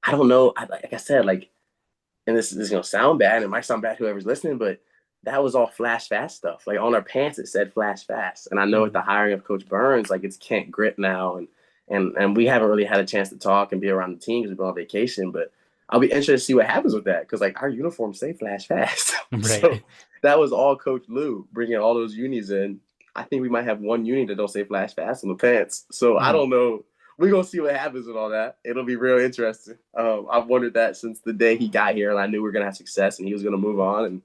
I don't know. Like I said, and this is going to sound bad, and it might sound bad to whoever's listening, but that was all Flash Fast stuff. On our pants, it said Flash Fast. And I know with the hiring of Coach Burns, it's Kent Grit now. And we haven't really had a chance to talk and be around the team because we've been on vacation. But I'll be interested to see what happens with that because, our uniforms say Flash Fast. Right. So that was all Coach Lou, bringing all those unis in. I think we might have one uni that don't say Flash Fast on the pants. So I don't know. We're going to see what happens with all that. It'll be real interesting. I've wondered that since the day he got here, and I knew we were going to have success and he was going to move on. And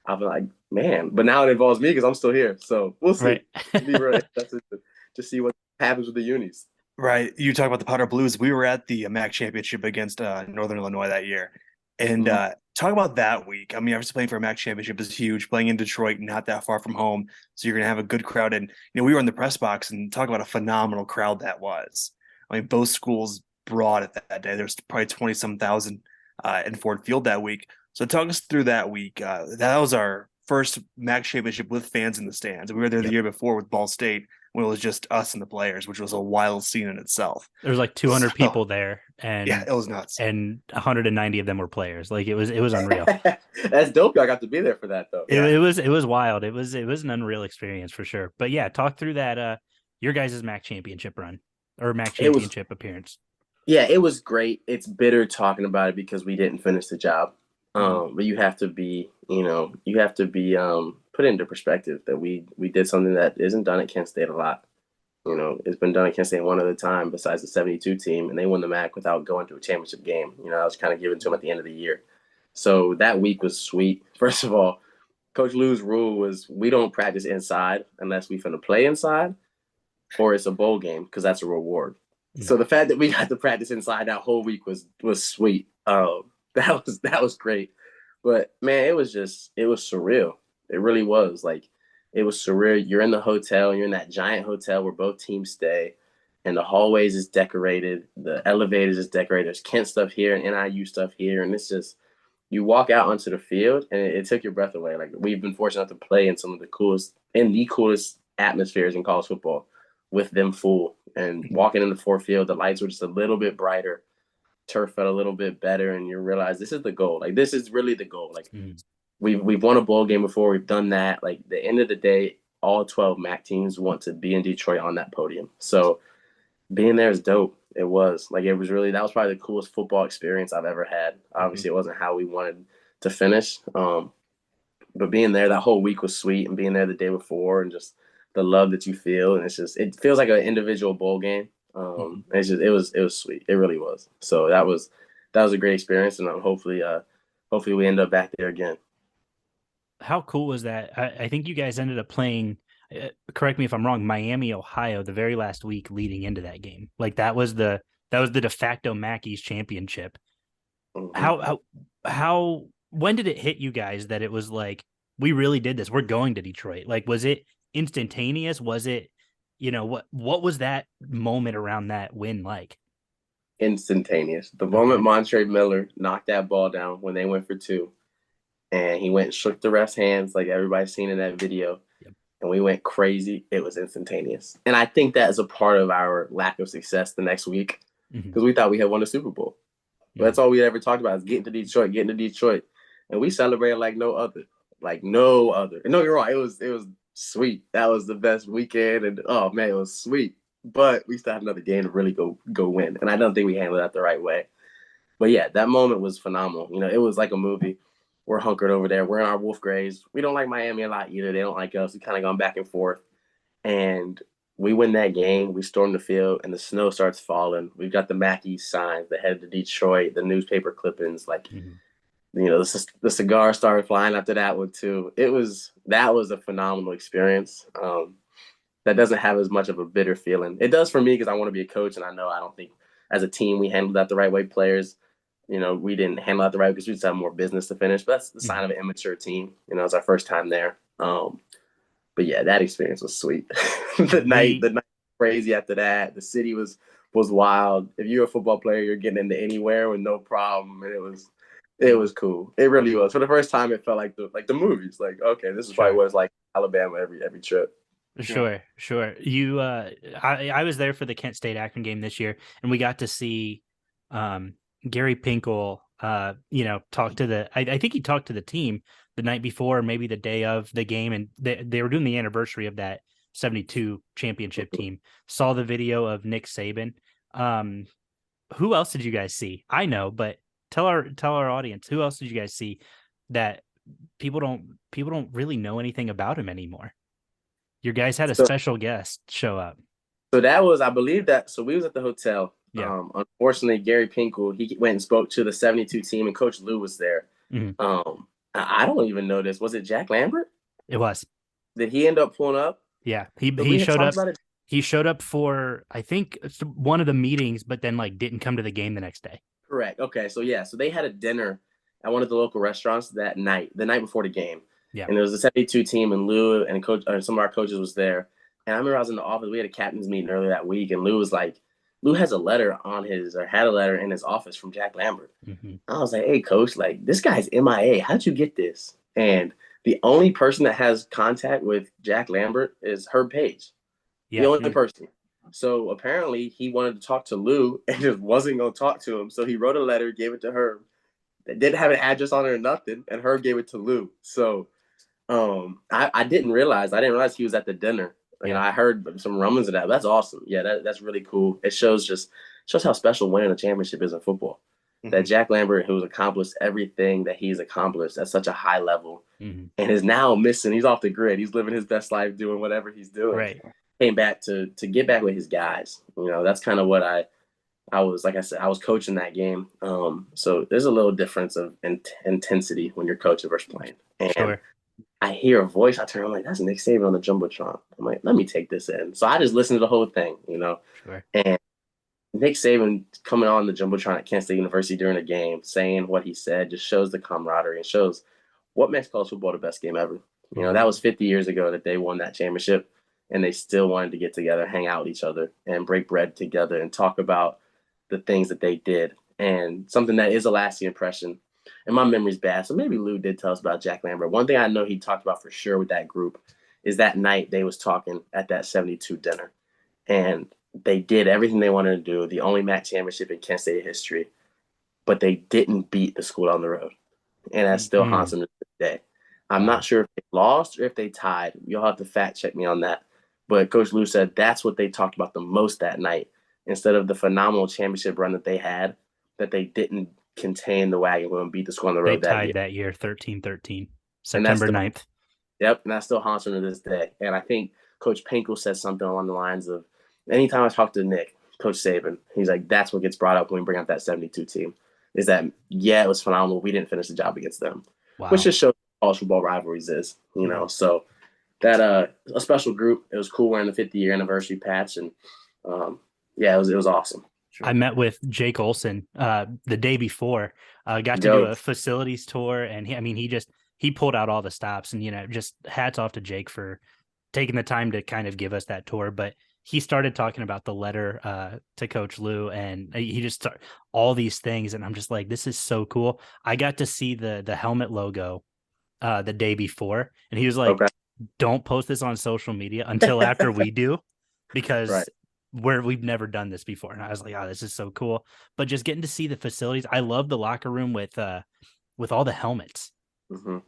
I'll be like, man, but now it involves me because I'm still here. So we'll see. Right. It'll be real interesting to see what happens with the unis. Right. You talk about the powder blues. We were at the MAC championship against Northern Illinois that year. And talk about that week. I mean, obviously playing for a MAC championship is huge. Playing in Detroit, not that far from home. So you're going to have a good crowd. And, we were in the press box and talk about a phenomenal crowd that was. I mean, both schools brought it that day. There's probably 20-some thousand in Ford Field that week. So talk us through that week. That was our first MAC championship with fans in the stands. We were there the year before with Ball State when it was just us and the players, which was a wild scene in itself. There was like 200 people there, and yeah, it was nuts. And 190 of them were players. Like it was unreal. That's dope. I got to be there for that though. It was wild. It was an unreal experience for sure. But yeah, talk through that your guys' MAC championship run or MAC championship appearance. Yeah, it was great. It's bitter talking about it because we didn't finish the job. But you have to be, put into perspective that we did something that isn't done at Kent State a lot. It's been done at Kent State one other time besides the 72 team, and they won the MAC without going to a championship game. I was kind of given to them at the end of the year. So that week was sweet. First of all, Coach Lou's rule was we don't practice inside unless we finna play inside or it's a bowl game because that's a reward. Mm-hmm. So the fact that we got to practice inside that whole week was sweet. That was great. But man, it was surreal. It really was. Like, it was surreal. You're in the hotel, you're in that giant hotel where both teams stay, and the hallways is decorated, the elevators is decorated. There's Kent stuff here and NIU stuff here, and it's just you walk out onto the field and it took your breath away. Like, we've been fortunate to play in some of the coolest atmospheres in college football with them full. And walking in the Ford Field, the lights were just a little bit brighter. Turf felt a little bit better, and you realize this is the goal. Like, this is really the goal. Like, we've won a bowl game before. We've done that. Like, the end of the day, all 12 MAC teams want to be in Detroit on that podium. So being there is dope. It was that was probably the coolest football experience I've ever had. Obviously, it wasn't how we wanted to finish. But being there that whole week was sweet, and being there the day before and just the love that you feel. And it feels like an individual bowl game. It was sweet. It really was. So that was a great experience, and hopefully we end up back there again. How cool was that? I think you guys ended up playing, correct me if I'm wrong, Miami, Ohio, the very last week leading into that game. Like, that was the de facto MAC East championship. Mm-hmm. How when did it hit you guys that it was like, we really did this? We're going to Detroit. Like, was it instantaneous? Was it, what was that moment around that win like? Instantaneous. The moment Montre Miller knocked that ball down when they went for two, and he went and shook the ref's hands like everybody's seen in that video, and we went crazy, it was instantaneous. And I think that is a part of our lack of success the next week, because we thought we had won a Super Bowl. But that's all we ever talked about is getting to Detroit. And we celebrated like no other. And no, you're wrong. It was sweet. That was the best weekend, and oh man, it was sweet. But we still had another game to really go win, and I don't think we handled that the right way. But yeah, that moment was phenomenal. It was like a movie. We're hunkered over there. We're in our wolf grays. We don't like Miami a lot either. They don't like us. We kind of gone back and forth, and we win that game. We storm the field, and the snow starts falling. We've got the MAC East signs, the head to Detroit, the newspaper clippings, like. The cigar started flying after that one too. That was a phenomenal experience. That doesn't have as much of a bitter feeling. It does for me because I want to be a coach, and I don't think as a team we handled that the right way. Players, we didn't handle that the right way because we just have more business to finish. But that's the sign of an immature team. It's our first time there. But yeah, that experience was sweet. the night was crazy after that. The city was wild. If you're a football player, you're getting into anywhere with no problem, and it was cool. It really was. For the first time, it felt like the movies. Like, okay, this is probably what it's like Alabama every trip. Sure. You, I was there for the Kent State Akron game this year, and we got to see Gary Pinkel. Talk to I think he talked to the team the night before, maybe the day of the game, and they were doing the anniversary of that 72 championship team. Saw the video of Nick Saban. Who else did you guys see? I know, but tell our audience, who else did you guys see that people don't really know anything about him anymore? Your guys had a special guest show up. So that was, I believe that. So we was at the hotel. Yeah. Unfortunately, Gary Pinkel, he went and spoke to the 72 team, and Coach Lou was there. Mm-hmm. I don't even know this. Was it Jack Lambert? It was. Did he end up pulling up? Yeah, he showed up. He showed up for, I think, one of the meetings, but then didn't come to the game the next day. Correct. Okay. So yeah, so they had a dinner at one of the local restaurants that night, the night before the game. Yeah. And there was a 72 team, and Lou and some of our coaches was there. And I remember I was in the office. We had a captain's meeting earlier that week, and Lou has a letter had a letter in his office from Jack Lambert. Mm-hmm. I was like, hey, coach, this guy's MIA. How'd you get this? And The only person that has contact with Jack Lambert is Herb Page. Yeah. The only person. So apparently he wanted to talk to Lou and just wasn't going to talk to him. So he wrote a letter, gave it to Herb. It didn't have an address on it or nothing, and Herb gave it to Lou. So I didn't realize he was at the dinner. You know, I heard some rumblings of that. That's awesome. Yeah, that's really cool. It shows how special winning a championship is in football. Mm-hmm. That Jack Lambert, who's accomplished everything that he's accomplished at such a high level, and is now missing. He's off the grid. He's living his best life, doing whatever he's doing. Right. Came back to get back with his guys. You know, that's kind of what I was, like I said, I was coaching that game. So there's a little difference of intensity when you're coaching versus playing. And I hear a voice. I turn. I'm like, that's Nick Saban on the jumbotron. I'm like, let me take this in. So I just listened to the whole thing, you know. And Nick Saban coming on the jumbotron at Kent State University during a game, saying what he said, just shows the camaraderie and shows what makes college football the best game ever. You know, that was 50 years ago that they won that championship, and they still wanted to get together, hang out with each other, and break bread together and talk about the things that they did, and something that is a lasting impression. And my memory's bad, so maybe Lou did tell us about Jack Lambert. One thing I know he talked about for sure with that group is that night they was talking at that 72 dinner, and they did everything they wanted to do, the only MAC championship in Kent State history, but they didn't beat the school down the road. And that still haunts them to this day. I'm not sure if they lost or if they tied. You'll have to fact check me on that. But Coach Lou said that's what they talked about the most that night, instead of the phenomenal championship run that they had, that they didn't contain the wagon wheel and beat the school on the road they tied that year 13-13, September 9th. Yep, and that still haunts them to this day. And I think Coach Pinkel said something along the lines of, anytime I talk to Nick, Coach Saban, he's like, that's what gets brought up when we bring up that 72 team, is that, yeah, it was phenomenal. We didn't finish the job against them, which just shows college football rivalries is, you know. So that a special group. It was cool wearing the 50-year anniversary patch, and it was awesome. I met with Jake Olson the day before. Got to do a facilities tour, and he pulled out all the stops, and, you know, just hats off to Jake for taking the time to kind of give us that tour. But he started talking about the letter to Coach Lou, and he just started all these things, and I'm just like, this is so cool. I got to see the helmet logo the day before, and he was like, don't post this on social media until after we do, because we've never done this before. And I was like, oh, this is so cool. But just getting to see the facilities, I love the locker room with all the helmets.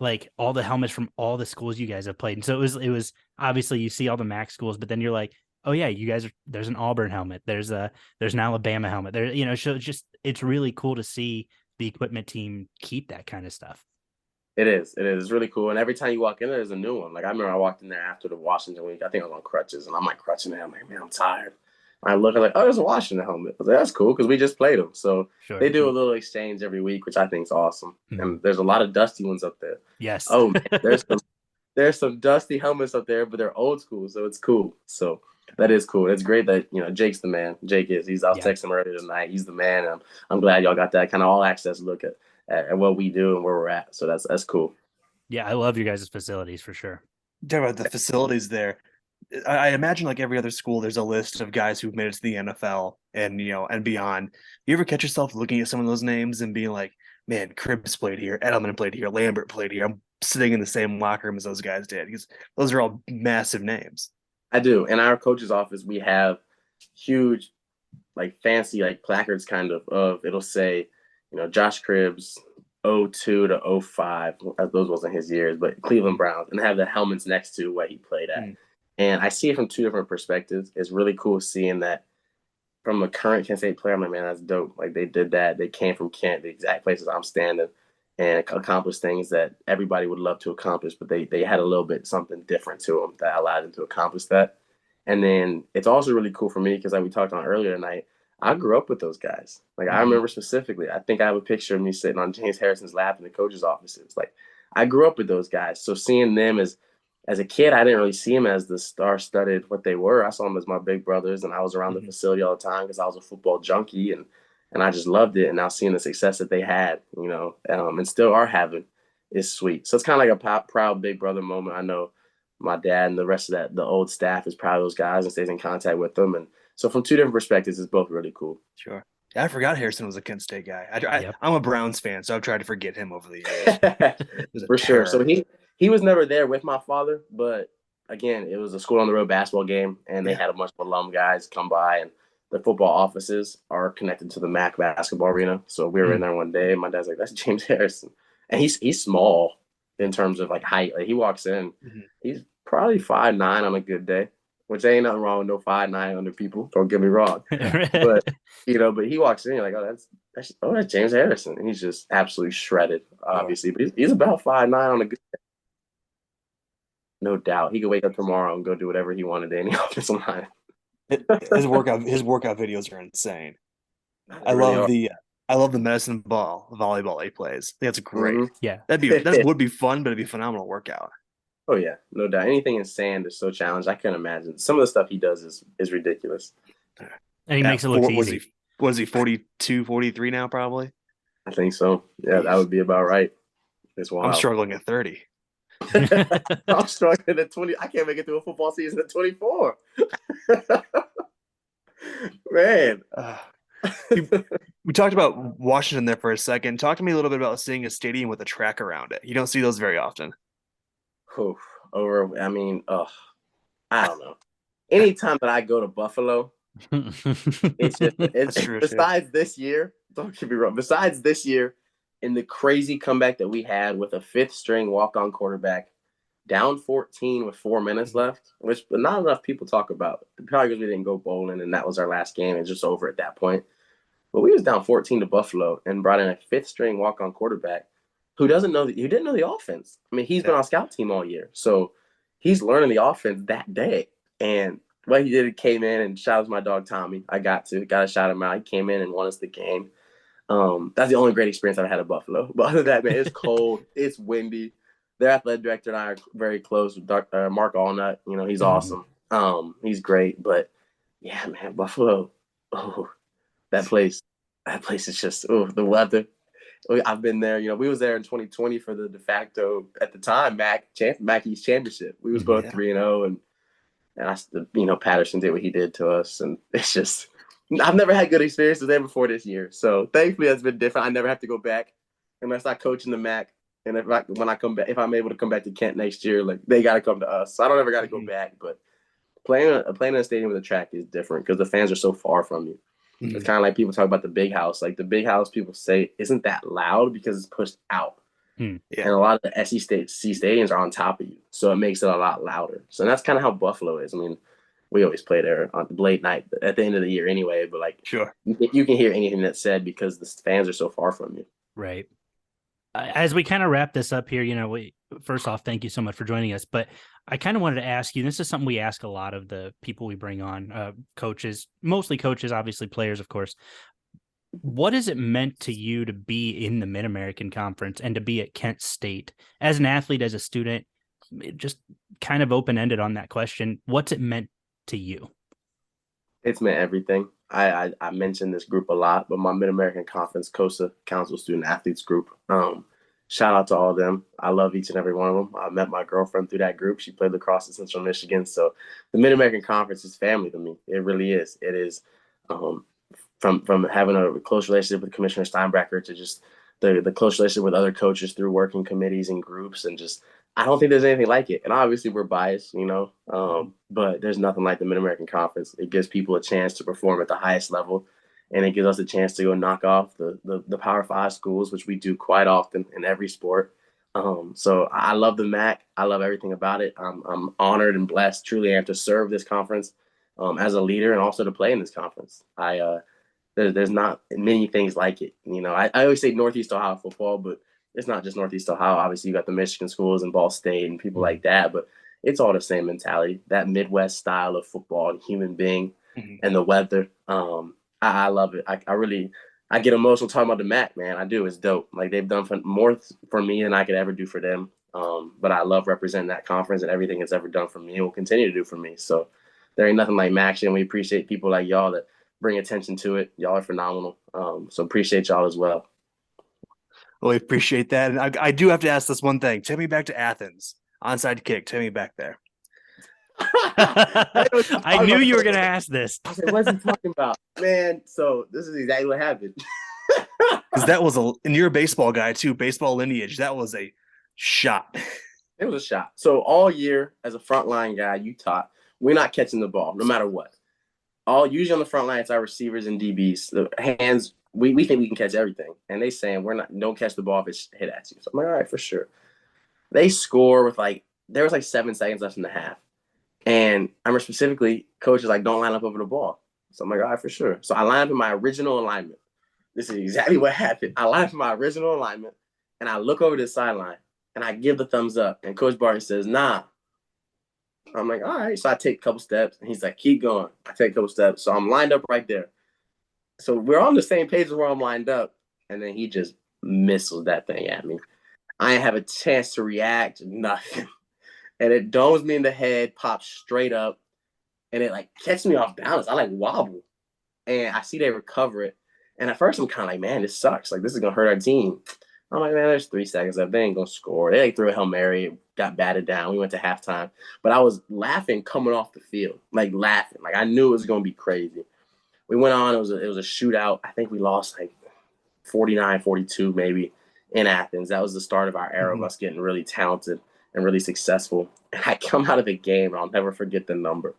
Like all the helmets from all the schools you guys have played. And so it was obviously you see all the MAC schools, but then you're like, oh yeah, you guys there's an Auburn helmet, there's an Alabama helmet there, you know. So it's really cool to see the equipment team keep that kind of stuff. It is really cool. And every time you walk in there, there's a new one. Like I remember I walked in there after the Washington week. I think I was on crutches, and I'm like crutching it. I'm like, man, I'm tired. I look, I'm like, oh, there's a Washington helmet. I was like, that's cool, because we just played them. So they do a little exchange every week, which I think is awesome. And there's a lot of dusty ones up there. Yes. Oh, man, there's some dusty helmets up there, but they're old school, so it's cool. So that is cool. It's great that, you know, Jake's the man. Jake is. I was texting him earlier tonight. He's the man. And I'm glad y'all got that kind of all access look at what we do and where we're at. So that's cool. Yeah, I love your guys' facilities for sure. Talk about the facilities there. I imagine, like every other school, there's a list of guys who've made it to the NFL and, you know, and beyond. You ever catch yourself looking at some of those names and being like, man, Cribbs played here, Edelman played here, Lambert played here. I'm sitting in the same locker room as those guys did, because those are all massive names. I do. In our coach's office, we have huge, like fancy, like placards kind of it'll say, you know, Josh Cribbs, 02 to 05. Those wasn't his years, but Cleveland Browns, and have the helmets next to what he played at. And I see it from two different perspectives. It's really cool seeing that from a current Kent State player. I'm like, man, that's dope. Like they did that. They came from Kent, the exact places I'm standing, and accomplished things that everybody would love to accomplish, but they had a little bit something different to them that allowed them to accomplish that. And then it's also really cool for me because, like we talked on earlier tonight, I grew up with those guys. Like I remember specifically, I think I have a picture of me sitting on James Harrison's lap in the coach's offices. Like I grew up with those guys. So seeing them as a kid, I didn't really see them as the star-studded what they were. I saw them as my big brothers, and I was around the facility all the time because I was a football junkie, and I just loved it. And now seeing the success that they had, you know, and still are having, is sweet. So it's kind of like a proud big brother moment. I know my dad and the rest of the old staff is proud of those guys and stays in contact with them. And so from two different perspectives, it's both really cool. Sure. Yeah, I forgot Harrison was a Kent State guy. I'm a Browns fan, so I've tried to forget him over the years. For sure. So he he was never there with my father, but again, it was a school on the road basketball game, and they had a bunch of alum guys come by, and the football offices are connected to the MAC basketball arena. So we were in there one day, and my dad's like, "That's James Harrison," and he's small in terms of like height. Like he walks in, he's probably 5'9" on a good day, which ain't nothing wrong with no 5'9" under people. Don't get me wrong, but but he walks in, you're like, "Oh, that's James Harrison," and he's just absolutely shredded, obviously. But he's about 5'9" on a good day. No doubt. He could wake up tomorrow and go do whatever he wanted to any offensive line. His workout videos are insane. I love the medicine ball volleyball he plays. That's great. Yeah. That would be fun, but it'd be a phenomenal workout. Oh yeah, no doubt. Anything in sand is so challenged. I can't imagine. Some of the stuff he does is ridiculous. And he makes it look easy. What is he, 42, 43 now probably? I think so. Yeah, that would be about right. It's wild. I'm struggling at 30. I'm struggling at 20. I can't make it through a football season at 24. Man. We talked about Washington there for a second. Talk to me a little bit about seeing a stadium with a track around it. You don't see those very often. I don't know. Anytime that I go to Buffalo, it's true, besides this year, don't get me wrong, besides this year, in the crazy comeback that we had with a fifth string walk-on quarterback, down 14 with 4 minutes left, which not enough people talk about. Probably because we didn't go bowling and that was our last game. It's just over at that point. But we was down 14 to Buffalo and brought in a fifth string walk-on quarterback who didn't know the offense. I mean, he's been on scout team all year. So he's learning the offense that day. And what he did, came in and shout out to my dog Tommy. I got to shout him out. He came in and won us the game. That's the only great experience I've had at Buffalo. But other than that, man, it's cold. It's windy. Their athletic director and I are very close with Mark Allnut. He's awesome. He's great. But yeah, man, Buffalo. Oh, that place is just the weather. I've been there. We was there in 2020 for the de facto at the time MAC East championship. We was both 3-0, and Patterson did what he did to us, and it's just. I've never had good experiences there before this year. So thankfully that's been different. I never have to go back unless I coach in the MAC. And when I come back, if I'm able to come back to Kent next year, like they got to come to us. So I don't ever got to go back. But playing in a stadium with a track is different because the fans are so far from you. It's kind of like people talk about the big house. Like the big house, people say isn't that loud because it's pushed out. And a lot of the SEC stadiums are on top of you. So it makes it a lot louder. So that's kind of how Buffalo is. I mean, we always play there on the late night at the end of the year anyway, but sure, you can hear anything that's said because the fans are so far from you. Right. As we kind of wrap this up here, first off, thank you so much for joining us. But I kind of wanted to ask you, this is something we ask a lot of the people we bring on, coaches, mostly coaches, obviously players, of course. What has it meant to you to be in the Mid-American Conference and to be at Kent State as an athlete, as a student? Just kind of open-ended on that question. What's it meant to you? It's meant everything. I mentioned this group a lot, but my Mid-American Conference COSA Council Student Athletes group, shout out to all of them. I love each and every one of them. I met my girlfriend through that group. She played lacrosse in Central Michigan. So the Mid-American Conference is family to me. It really is. It is from having a close relationship with Commissioner Steinbrecher to just the close relationship with other coaches through working committees and groups, and just I don't think there's anything like it. And obviously we're biased, but there's nothing like the Mid-American Conference. It gives people a chance to perform at the highest level, and it gives us a chance to go knock off the Power 5 schools, which we do quite often in every sport. So I love the MAC. I love everything about it. I'm honored and blessed, truly am, to serve this conference as a leader and also to play in this conference. There's not many things like it. I always say Northeast Ohio football, but it's not just Northeast Ohio. Obviously, you got the Michigan schools and Ball State and people like that, but it's all the same mentality, that Midwest style of football and human being and the weather. I love it. I get emotional talking about the MAC, man. I do. It's dope. Like they've done more for me than I could ever do for them. But I love representing that conference, and everything it's ever done for me and will continue to do for me. So there ain't nothing like MAC, and we appreciate people like y'all that bring attention to it. Y'all are phenomenal. So appreciate y'all as well. Well, we appreciate that. And I do have to ask this one thing. Take me back to Athens. Onside kick. Take me back there. I knew you were going to ask this. I said, what's he talking about? Man, so this is exactly what happened. Because that was and you're a baseball guy too, baseball lineage. That was a shot. It was a shot. So all year, as a frontline guy, you taught we're not catching the ball, no matter what. Usually on the front line, it's our receivers and DBs. The hands, we think we can catch everything. And they saying don't catch the ball if it's hit at you. So I'm like, all right, for sure. They score with there was 7 seconds left in the half. And I remember specifically, coach is like, don't line up over the ball. So I'm like, all right, for sure. So I line up in my original alignment. This is exactly what happened. I line up in my original alignment, and I look over the sideline, and I give the thumbs up. And Coach Barton says, nah. I'm like, all right. So I take a couple steps, and he's like, keep going. I take a couple steps. So I'm lined up right there. So we're on the same page as where I'm lined up, and then he just missiles that thing at me. I didn't have a chance to react, nothing. And it domes me in the head, pops straight up, and it catches me off balance. I wobble, and I see they recover it. And at first I'm kind of like, man, this sucks. This is gonna hurt our team. I'm like, man, there's 3 seconds left. They ain't gonna score. They threw a Hail Mary, got batted down. We went to halftime, but I was laughing coming off the field, laughing. I knew it was gonna be crazy. We went on. It was a shootout. I think we lost 49-42 maybe in Athens. That was the start of our era of us getting really talented and really successful. And I come out of the game, and I'll never forget the number.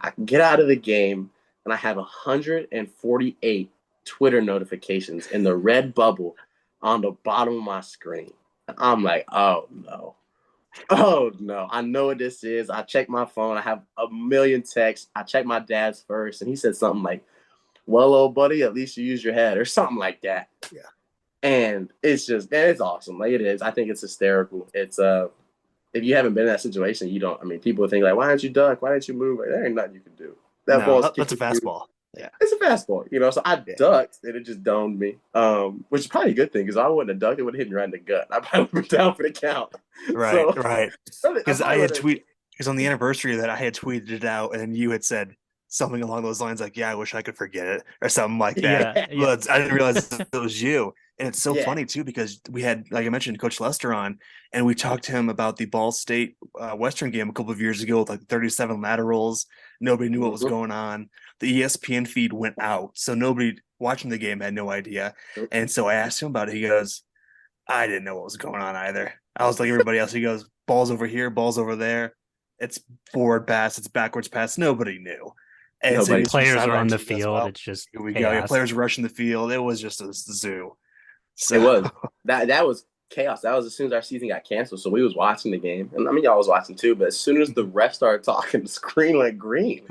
I get out of the game, and I have 148 Twitter notifications in the red bubble on the bottom of my screen. I'm like, oh no. I know what this is. I check my phone. I have a million texts. I check my dad's first, and he said something like, well, old buddy, at least you use your head, or something like that. Yeah. And it's awesome. It is. I think it's hysterical. It's if you haven't been in that situation, you don't. I mean, people think why don't you duck? Why didn't you move? There ain't nothing you can do. That's a fastball. Yeah, it's a fastball. So I ducked, and it just domed me. Which is probably a good thing, because I wouldn't have ducked. It would have hit me right in the gut. I probably went down for the count. Right. Because I had because on the anniversary of that, I had tweeted it out, and then you had said something along those lines, yeah, I wish I could forget it, or something like that. Yeah. But I didn't realize it was you. And it's so funny too, because we had, like I mentioned, Coach Lester on, and we talked to him about the Ball State Western game a couple of years ago with 37 laterals. Nobody knew what was going on. The ESPN feed went out, so nobody watching the game had no idea. And so I asked him about it. He goes, I didn't know what was going on either. I was like everybody else. He goes, ball's over here, ball's over there. It's forward pass, it's backwards pass. Nobody knew. And so players are on the field. Well. It's just here we go. Yeah, players rushing the field. It was just a zoo. So. It was that was chaos. That was as soon as our season got canceled. So we was watching the game, and I mean y'all was watching too. But as soon as the ref started talking, the screen went green.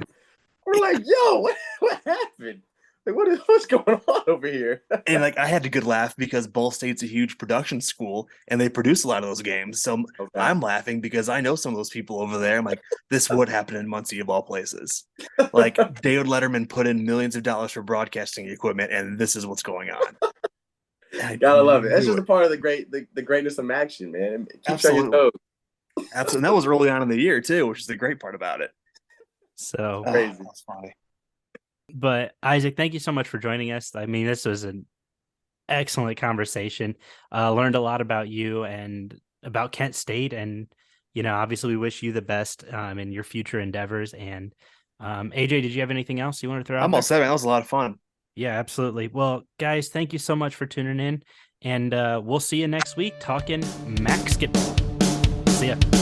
We're like, yo, what happened? What's going on over here? And I had a good laugh because Ball State's a huge production school, and they produce a lot of those games. So I'm laughing because I know some of those people over there. I'm like, this would happen in Muncie of all places. David Letterman put in millions of dollars for broadcasting equipment, and this is what's going on. Gotta love it. That's just a part of the greatness of action, man. Keep on your toes. Absolutely. And that was early on in the year too, which is the great part about it. So crazy. That's funny. But Isaac, thank you so much for joining us. I mean, this was an excellent conversation. Learned a lot about you and about Kent State, and obviously we wish you the best in your future endeavors. And AJ, did you have anything else you want to throw out? I'm all set. That was a lot of fun. Yeah, absolutely. Well, guys, thank you so much for tuning in, and we'll see you next week talking Max Skitball. See ya.